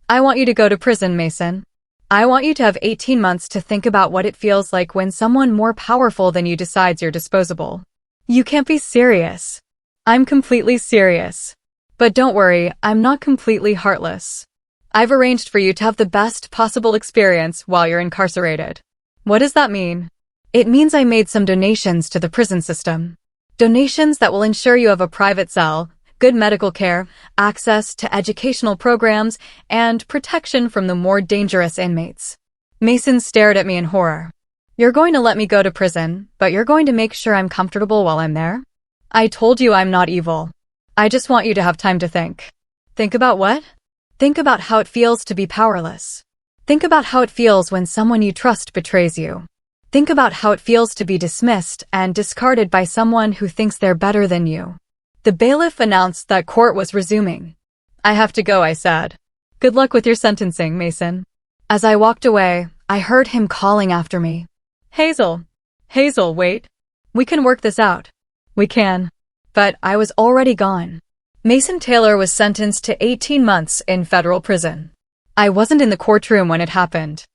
I want you to go to prison, Mason. I want you to have 18 months to think about what it feels like when someone more powerful than you decides you're disposable. You can't be serious. I'm completely serious. But don't worry, I'm not completely heartless. I've arranged for you to have the best possible experience while you're incarcerated. What does that mean? It means I made some donations to the prison system. Donations that will ensure you have a private cell, good medical care, access to educational programs, and protection from the more dangerous inmates. Mason stared at me in horror. You're going to let me go to prison, but you're going to make sure I'm comfortable while I'm there? I told you I'm not evil. I just want you to have time to think. Think about what? Think about how it feels to be powerless. Think about how it feels when someone you trust betrays you. Think about how it feels to be dismissed and discarded by someone who thinks they're better than you. The bailiff announced that court was resuming. I have to go, I said. Good luck with your sentencing, Mason. As I walked away, I heard him calling after me. Hazel. Hazel, wait. We can work this out. We can. But I was already gone. Mason Taylor was sentenced to 18 months in federal prison. I wasn't in the courtroom when it happened.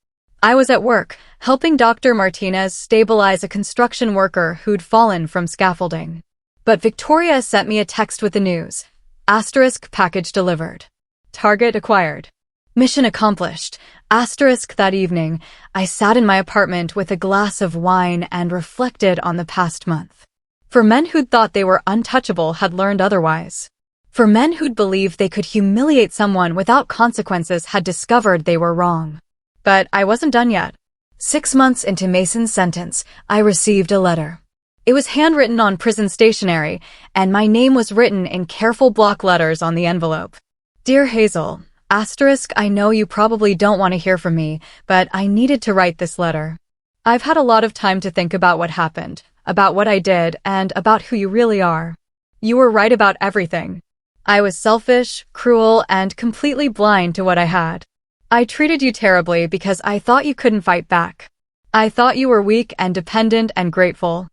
I was at work, helping Dr. Martinez stabilize a construction worker who'd fallen from scaffolding. But Victoria sent me a text with the news. Asterisk package delivered. Target acquired. Mission accomplished. Asterisk that evening, I sat in my apartment with a glass of wine and reflected on the past month. For men who'd thought they were untouchable had learned otherwise. For men who'd believed they could humiliate someone without consequences had discovered they were wrong. But I wasn't done yet. 6 months into Mason's sentence, I received a letter. It was handwritten on prison stationery, and my name was written in careful block letters on the envelope. Dear Hazel, asterisk, I know you probably don't want to hear from me, but I needed to write this letter. I've had a lot of time to think about what happened, about what I did, and about who you really are. You were right about everything. I was selfish, cruel, and completely blind to what I had. I treated you terribly because I thought you couldn't fight back. I thought you were weak and dependent and grateful.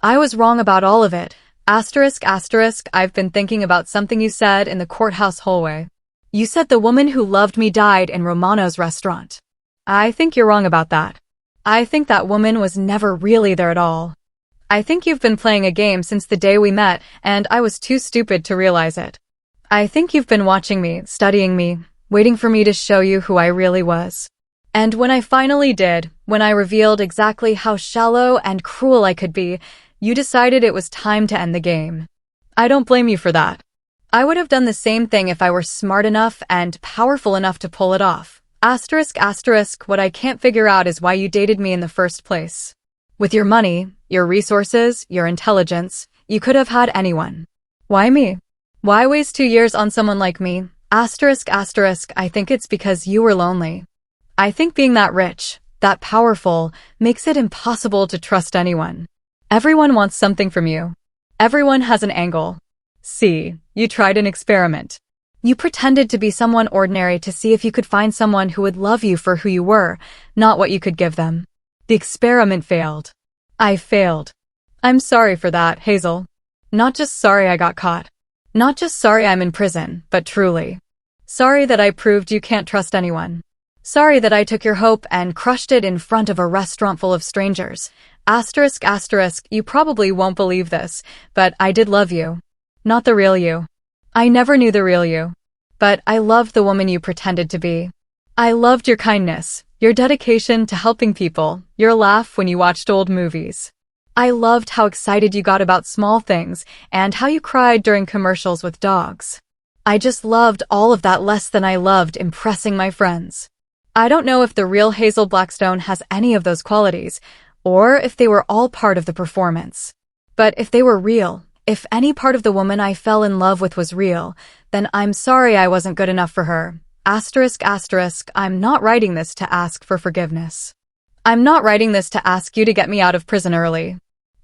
I was wrong about all of it. Asterisk, asterisk, I've been thinking about something you said in the courthouse hallway. You said the woman who loved me died in Romano's restaurant. I think you're wrong about that. I think that woman was never really there at all. I think you've been playing a game since the day we met, and I was too stupid to realize it. I think you've been watching me, studying me, waiting for me to show you who I really was. And when I finally did, when I revealed exactly how shallow and cruel I could be, you decided it was time to end the game. I don't blame you for that. I would have done the same thing if I were smart enough and powerful enough to pull it off. Asterisk, asterisk, what I can't figure out is why you dated me in the first place. With your money, your resources, your intelligence, you could have had anyone. Why me? Why waste 2 years on someone like me? Asterisk, asterisk, I think it's because you were lonely. I think being that rich, that powerful, makes it impossible to trust anyone. Everyone wants something from you. Everyone has an angle. See, you tried an experiment. You pretended to be someone ordinary to see if you could find someone who would love you for who you were, not what you could give them. The experiment failed. I failed. I'm sorry for that, Hazel. Not just sorry I got caught. Not just sorry I'm in prison, but truly. Sorry that I proved you can't trust anyone. Sorry that I took your hope and crushed it in front of a restaurant full of strangers. Asterisk, asterisk, you probably won't believe this, but I did love you. Not the real you. I never knew the real you. But I loved the woman you pretended to be. I loved your kindness, your dedication to helping people, your laugh when you watched old movies. I loved how excited you got about small things and how you cried during commercials with dogs. I just loved all of that less than I loved impressing my friends. I don't know if the real Hazel Blackstone has any of those qualities, or if they were all part of the performance. But if they were real, if any part of the woman I fell in love with was real, then I'm sorry I wasn't good enough for her. Asterisk, asterisk, I'm not writing this to ask for forgiveness. I'm not writing this to ask you to get me out of prison early.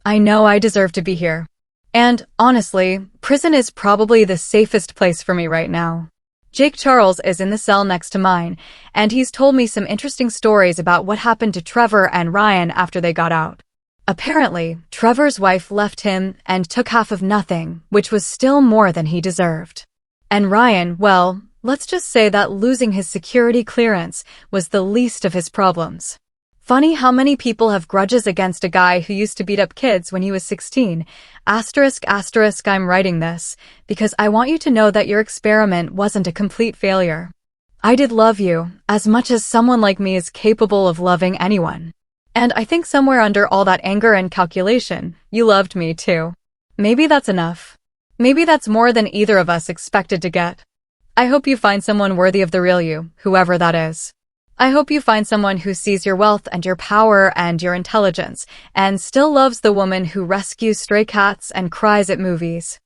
I know I deserve to be here. And, honestly, prison is probably the safest place for me right now. Jake Charles is in the cell next to mine, and he's told me some interesting stories about what happened to Trevor and Ryan after they got out. Apparently, Trevor's wife left him and took half of nothing, which was still more than he deserved. And Ryan, well, let's just say that losing his security clearance was the least of his problems. Funny how many people have grudges against a guy who used to beat up kids when he was 16. Asterisk, asterisk, I'm writing this because I want you to know that your experiment wasn't a complete failure. I did love you, as much as someone like me is capable of loving anyone. And I think somewhere under all that anger and calculation, you loved me too. Maybe that's enough. Maybe that's more than either of us expected to get. I hope you find someone worthy of the real you, whoever that is. I hope you find someone who sees your wealth and your power and your intelligence, and still loves the woman who rescues stray cats and cries at movies.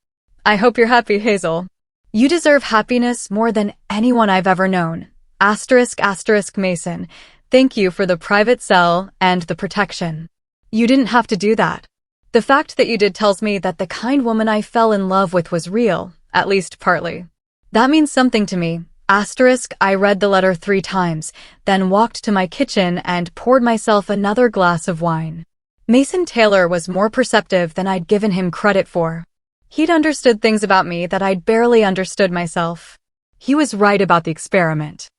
I hope you're happy, Hazel. You deserve happiness more than anyone I've ever known. Asterisk, asterisk, Mason. Thank you for the private cell and the protection. You didn't have to do that. The fact that you did tells me that the kind woman I fell in love with was real, at least partly. That means something to me. Asterisk, I read the letter 3 times, then walked to my kitchen and poured myself another glass of wine. Mason Taylor was more perceptive than I'd given him credit for. He'd understood things about me that I'd barely understood myself. He was right about the experiment.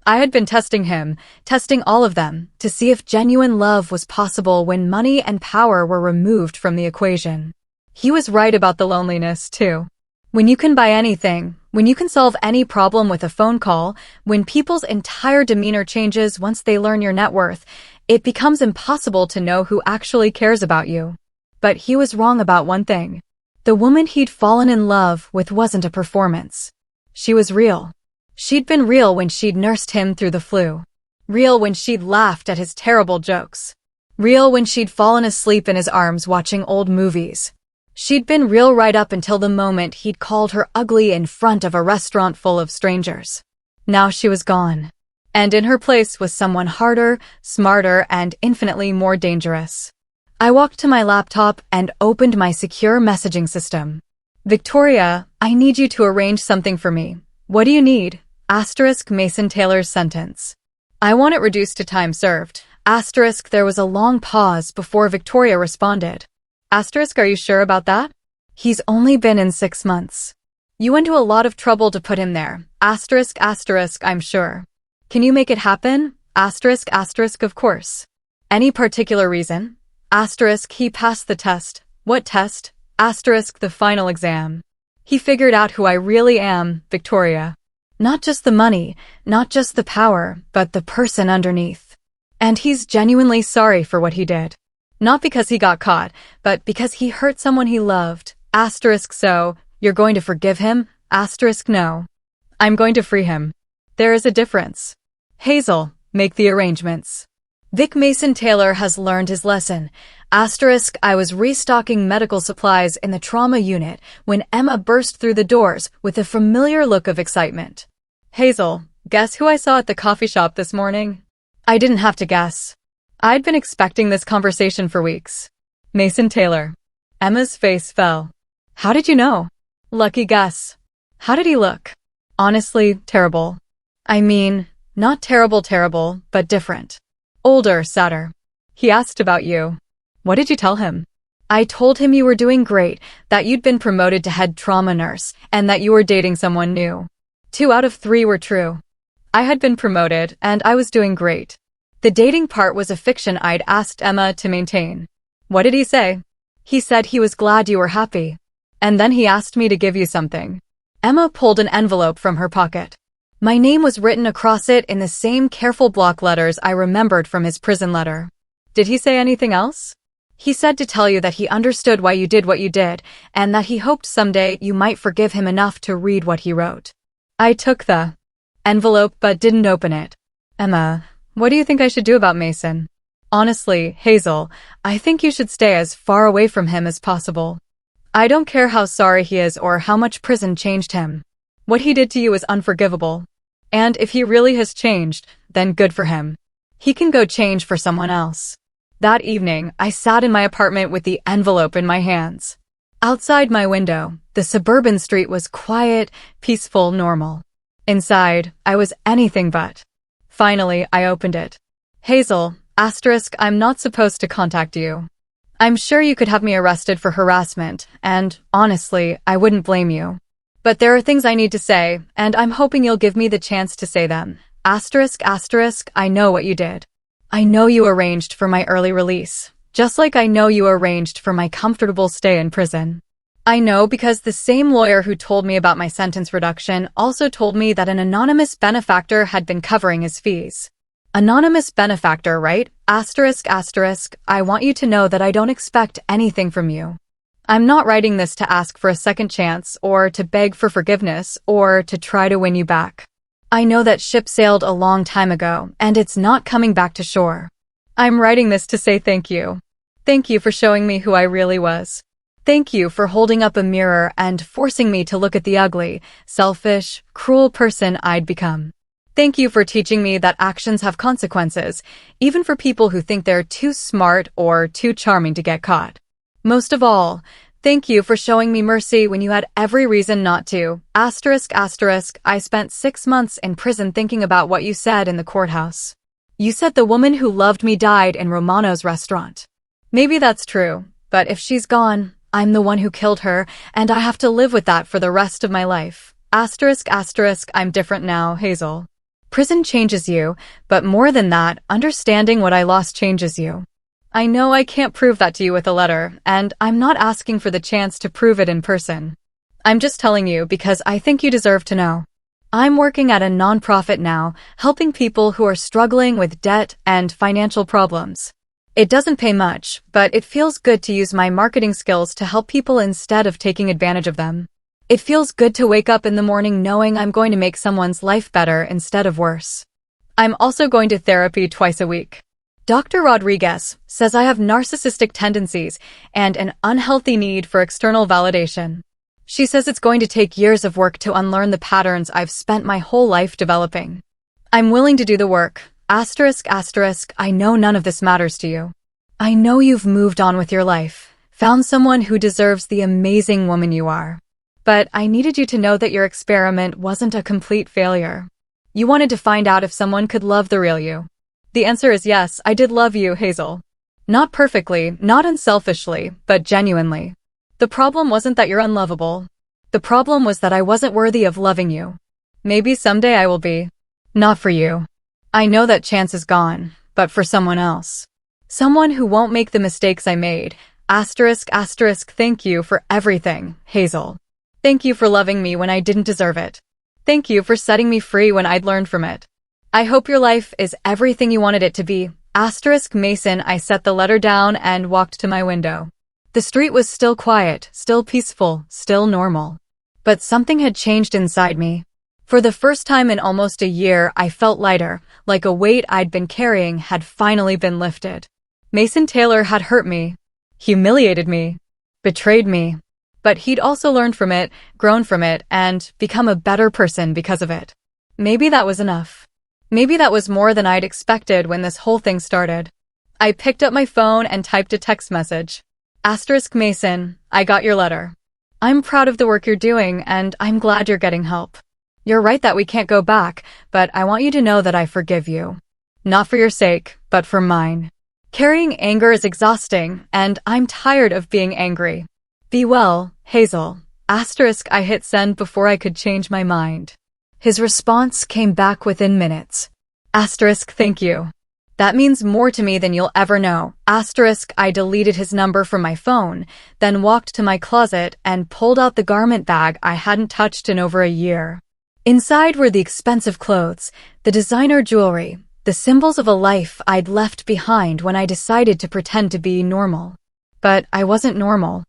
I had been testing him, testing all of them, to see if genuine love was possible when money and power were removed from the equation. He was right about the loneliness, too. When you can buy anything, when you can solve any problem with a phone call, when people's entire demeanor changes once they learn your net worth, it becomes impossible to know who actually cares about you. But he was wrong about one thing. The woman he'd fallen in love with wasn't a performance. She was real. She'd been real when she'd nursed him through the flu. Real when she'd laughed at his terrible jokes. Real when she'd fallen asleep in his arms watching old movies. She'd been real right up until the moment he'd called her ugly in front of a restaurant full of strangers. Now she was gone. And in her place was someone harder, smarter, and infinitely more dangerous. I walked to my laptop and opened my secure messaging system. Victoria, I need you to arrange something for me. What do you need? Asterisk Mason Taylor's sentence. I want it reduced to time served. Asterisk there was a long pause before Victoria responded. Asterisk, are you sure about that? He's only been in 6 months. You went to a lot of trouble to put him there. Asterisk, asterisk, I'm sure. Can you make it happen? Asterisk, asterisk, of course. Any particular reason? Asterisk, he passed the test. What test? Asterisk, the final exam. He figured out who I really am, Victoria. Not just the money, not just the power, but the person underneath. And he's genuinely sorry for what he did. Not because he got caught, but because he hurt someone he loved. Asterisk so, you're going to forgive him? Asterisk no. I'm going to free him. There is a difference. Hazel, make the arrangements. Vic Mason Taylor has learned his lesson. Asterisk, I was restocking medical supplies in the trauma unit when Emma burst through the doors with a familiar look of excitement. Hazel, guess who I saw at the coffee shop this morning? I didn't have to guess. I'd been expecting this conversation for weeks. Mason Taylor. Emma's face fell. How did you know? Lucky guess. How did he look? Honestly, terrible. I mean, not terrible, but different. Older, sadder. He asked about you. What did you tell him? I told him you were doing great, that you'd been promoted to head trauma nurse, and that you were dating someone new. 2 out of 3 were true. I had been promoted, and I was doing great. The dating part was a fiction I'd asked Emma to maintain. What did he say? He said he was glad you were happy. And then he asked me to give you something. Emma pulled an envelope from her pocket. My name was written across it in the same careful block letters I remembered from his prison letter. Did he say anything else? He said to tell you that he understood why you did what you did, and that he hoped someday you might forgive him enough to read what he wrote. I took the envelope but didn't open it. Emma, what do you think I should do about Mason? Honestly, Hazel, I think you should stay as far away from him as possible. I don't care how sorry he is or how much prison changed him. What he did to you is unforgivable. And if he really has changed, then good for him. He can go change for someone else. That evening, I sat in my apartment with the envelope in my hands. Outside my window, the suburban street was quiet, peaceful, normal. Inside, I was anything but. Finally, I opened it. Hazel, asterisk, I'm not supposed to contact you. I'm sure you could have me arrested for harassment, and, honestly, I wouldn't blame you. But there are things I need to say, and I'm hoping you'll give me the chance to say them. Asterisk, asterisk, I know what you did. I know you arranged for my early release, just like I know you arranged for my comfortable stay in prison. I know because the same lawyer who told me about my sentence reduction also told me that an anonymous benefactor had been covering his fees. Anonymous benefactor, right? Asterisk, asterisk, I want you to know that I don't expect anything from you. I'm not writing this to ask for a second chance, or to beg for forgiveness, or to try to win you back. I know that ship sailed a long time ago, and it's not coming back to shore. I'm writing this to say thank you. Thank you for showing me who I really was. Thank you for holding up a mirror and forcing me to look at the ugly, selfish, cruel person I'd become. Thank you for teaching me that actions have consequences, even for people who think they're too smart or too charming to get caught. Most of all, thank you for showing me mercy when you had every reason not to. Asterisk, asterisk, I spent 6 months in prison thinking about what you said in the courthouse. You said the woman who loved me died in Romano's restaurant. Maybe that's true, but if she's gone, I'm the one who killed her, and I have to live with that for the rest of my life. Asterisk, asterisk, I'm different now, Hazel. Prison changes you, but more than that, understanding what I lost changes you. I know I can't prove that to you with a letter, and I'm not asking for the chance to prove it in person. I'm just telling you because I think you deserve to know. I'm working at a nonprofit now, helping people who are struggling with debt and financial problems. It doesn't pay much, but it feels good to use my marketing skills to help people instead of taking advantage of them. It feels good to wake up in the morning knowing I'm going to make someone's life better instead of worse. I'm also going to therapy twice a week. Dr. Rodriguez says I have narcissistic tendencies and an unhealthy need for external validation. She says it's going to take years of work to unlearn the patterns I've spent my whole life developing. I'm willing to do the work. Asterisk, asterisk, I know none of this matters to you. I know you've moved on with your life, found someone who deserves the amazing woman you are. But I needed you to know that your experiment wasn't a complete failure. You wanted to find out if someone could love the real you. The answer is yes, I did love you, Hazel. Not perfectly, not unselfishly, but genuinely. The problem wasn't that you're unlovable. The problem was that I wasn't worthy of loving you. Maybe someday I will be. Not for you. I know that chance is gone, but for someone else. Someone who won't make the mistakes I made. Asterisk, asterisk, thank you for everything, Hazel. Thank you for loving me when I didn't deserve it. Thank you for setting me free when I'd learned from it. I hope your life is everything you wanted it to be. Asterisk, Mason. I set the letter down and walked to my window. The street was still quiet, still peaceful, still normal. But something had changed inside me. For the first time in almost a year, I felt lighter, like a weight I'd been carrying had finally been lifted. Mason Taylor had hurt me, humiliated me, betrayed me. But he'd also learned from it, grown from it, and become a better person because of it. Maybe that was enough. Maybe that was more than I'd expected when this whole thing started. I picked up my phone and typed a text message. Asterisk Mason, I got your letter. I'm proud of the work you're doing, and I'm glad you're getting help. You're right that we can't go back, but I want you to know that I forgive you. Not for your sake, but for mine. Carrying anger is exhausting, and I'm tired of being angry. Be well, Hazel. Asterisk I hit send before I could change my mind. His response came back within minutes. Asterisk thank you. That means more to me than you'll ever know. Asterisk I deleted his number from my phone, then walked to my closet and pulled out the garment bag I hadn't touched in over a year. Inside were the expensive clothes, the designer jewelry, the symbols of a life I'd left behind when I decided to pretend to be normal. But I wasn't normal.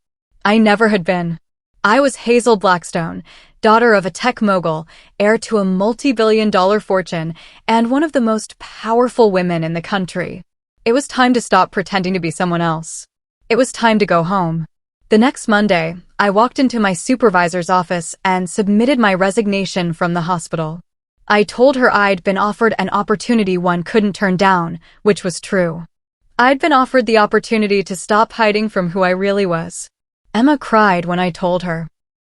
I never had been. I was Hazel Blackstone, daughter of a tech mogul, heir to a multi-billion-dollar fortune, and one of the most powerful women in the country. It was time to stop pretending to be someone else. It was time to go home. The next Monday, I walked into my supervisor's office and submitted my resignation from the hospital. I told her I'd been offered an opportunity one couldn't turn down, which was true. I'd been offered the opportunity to stop hiding from who I really was. Emma cried when I told her.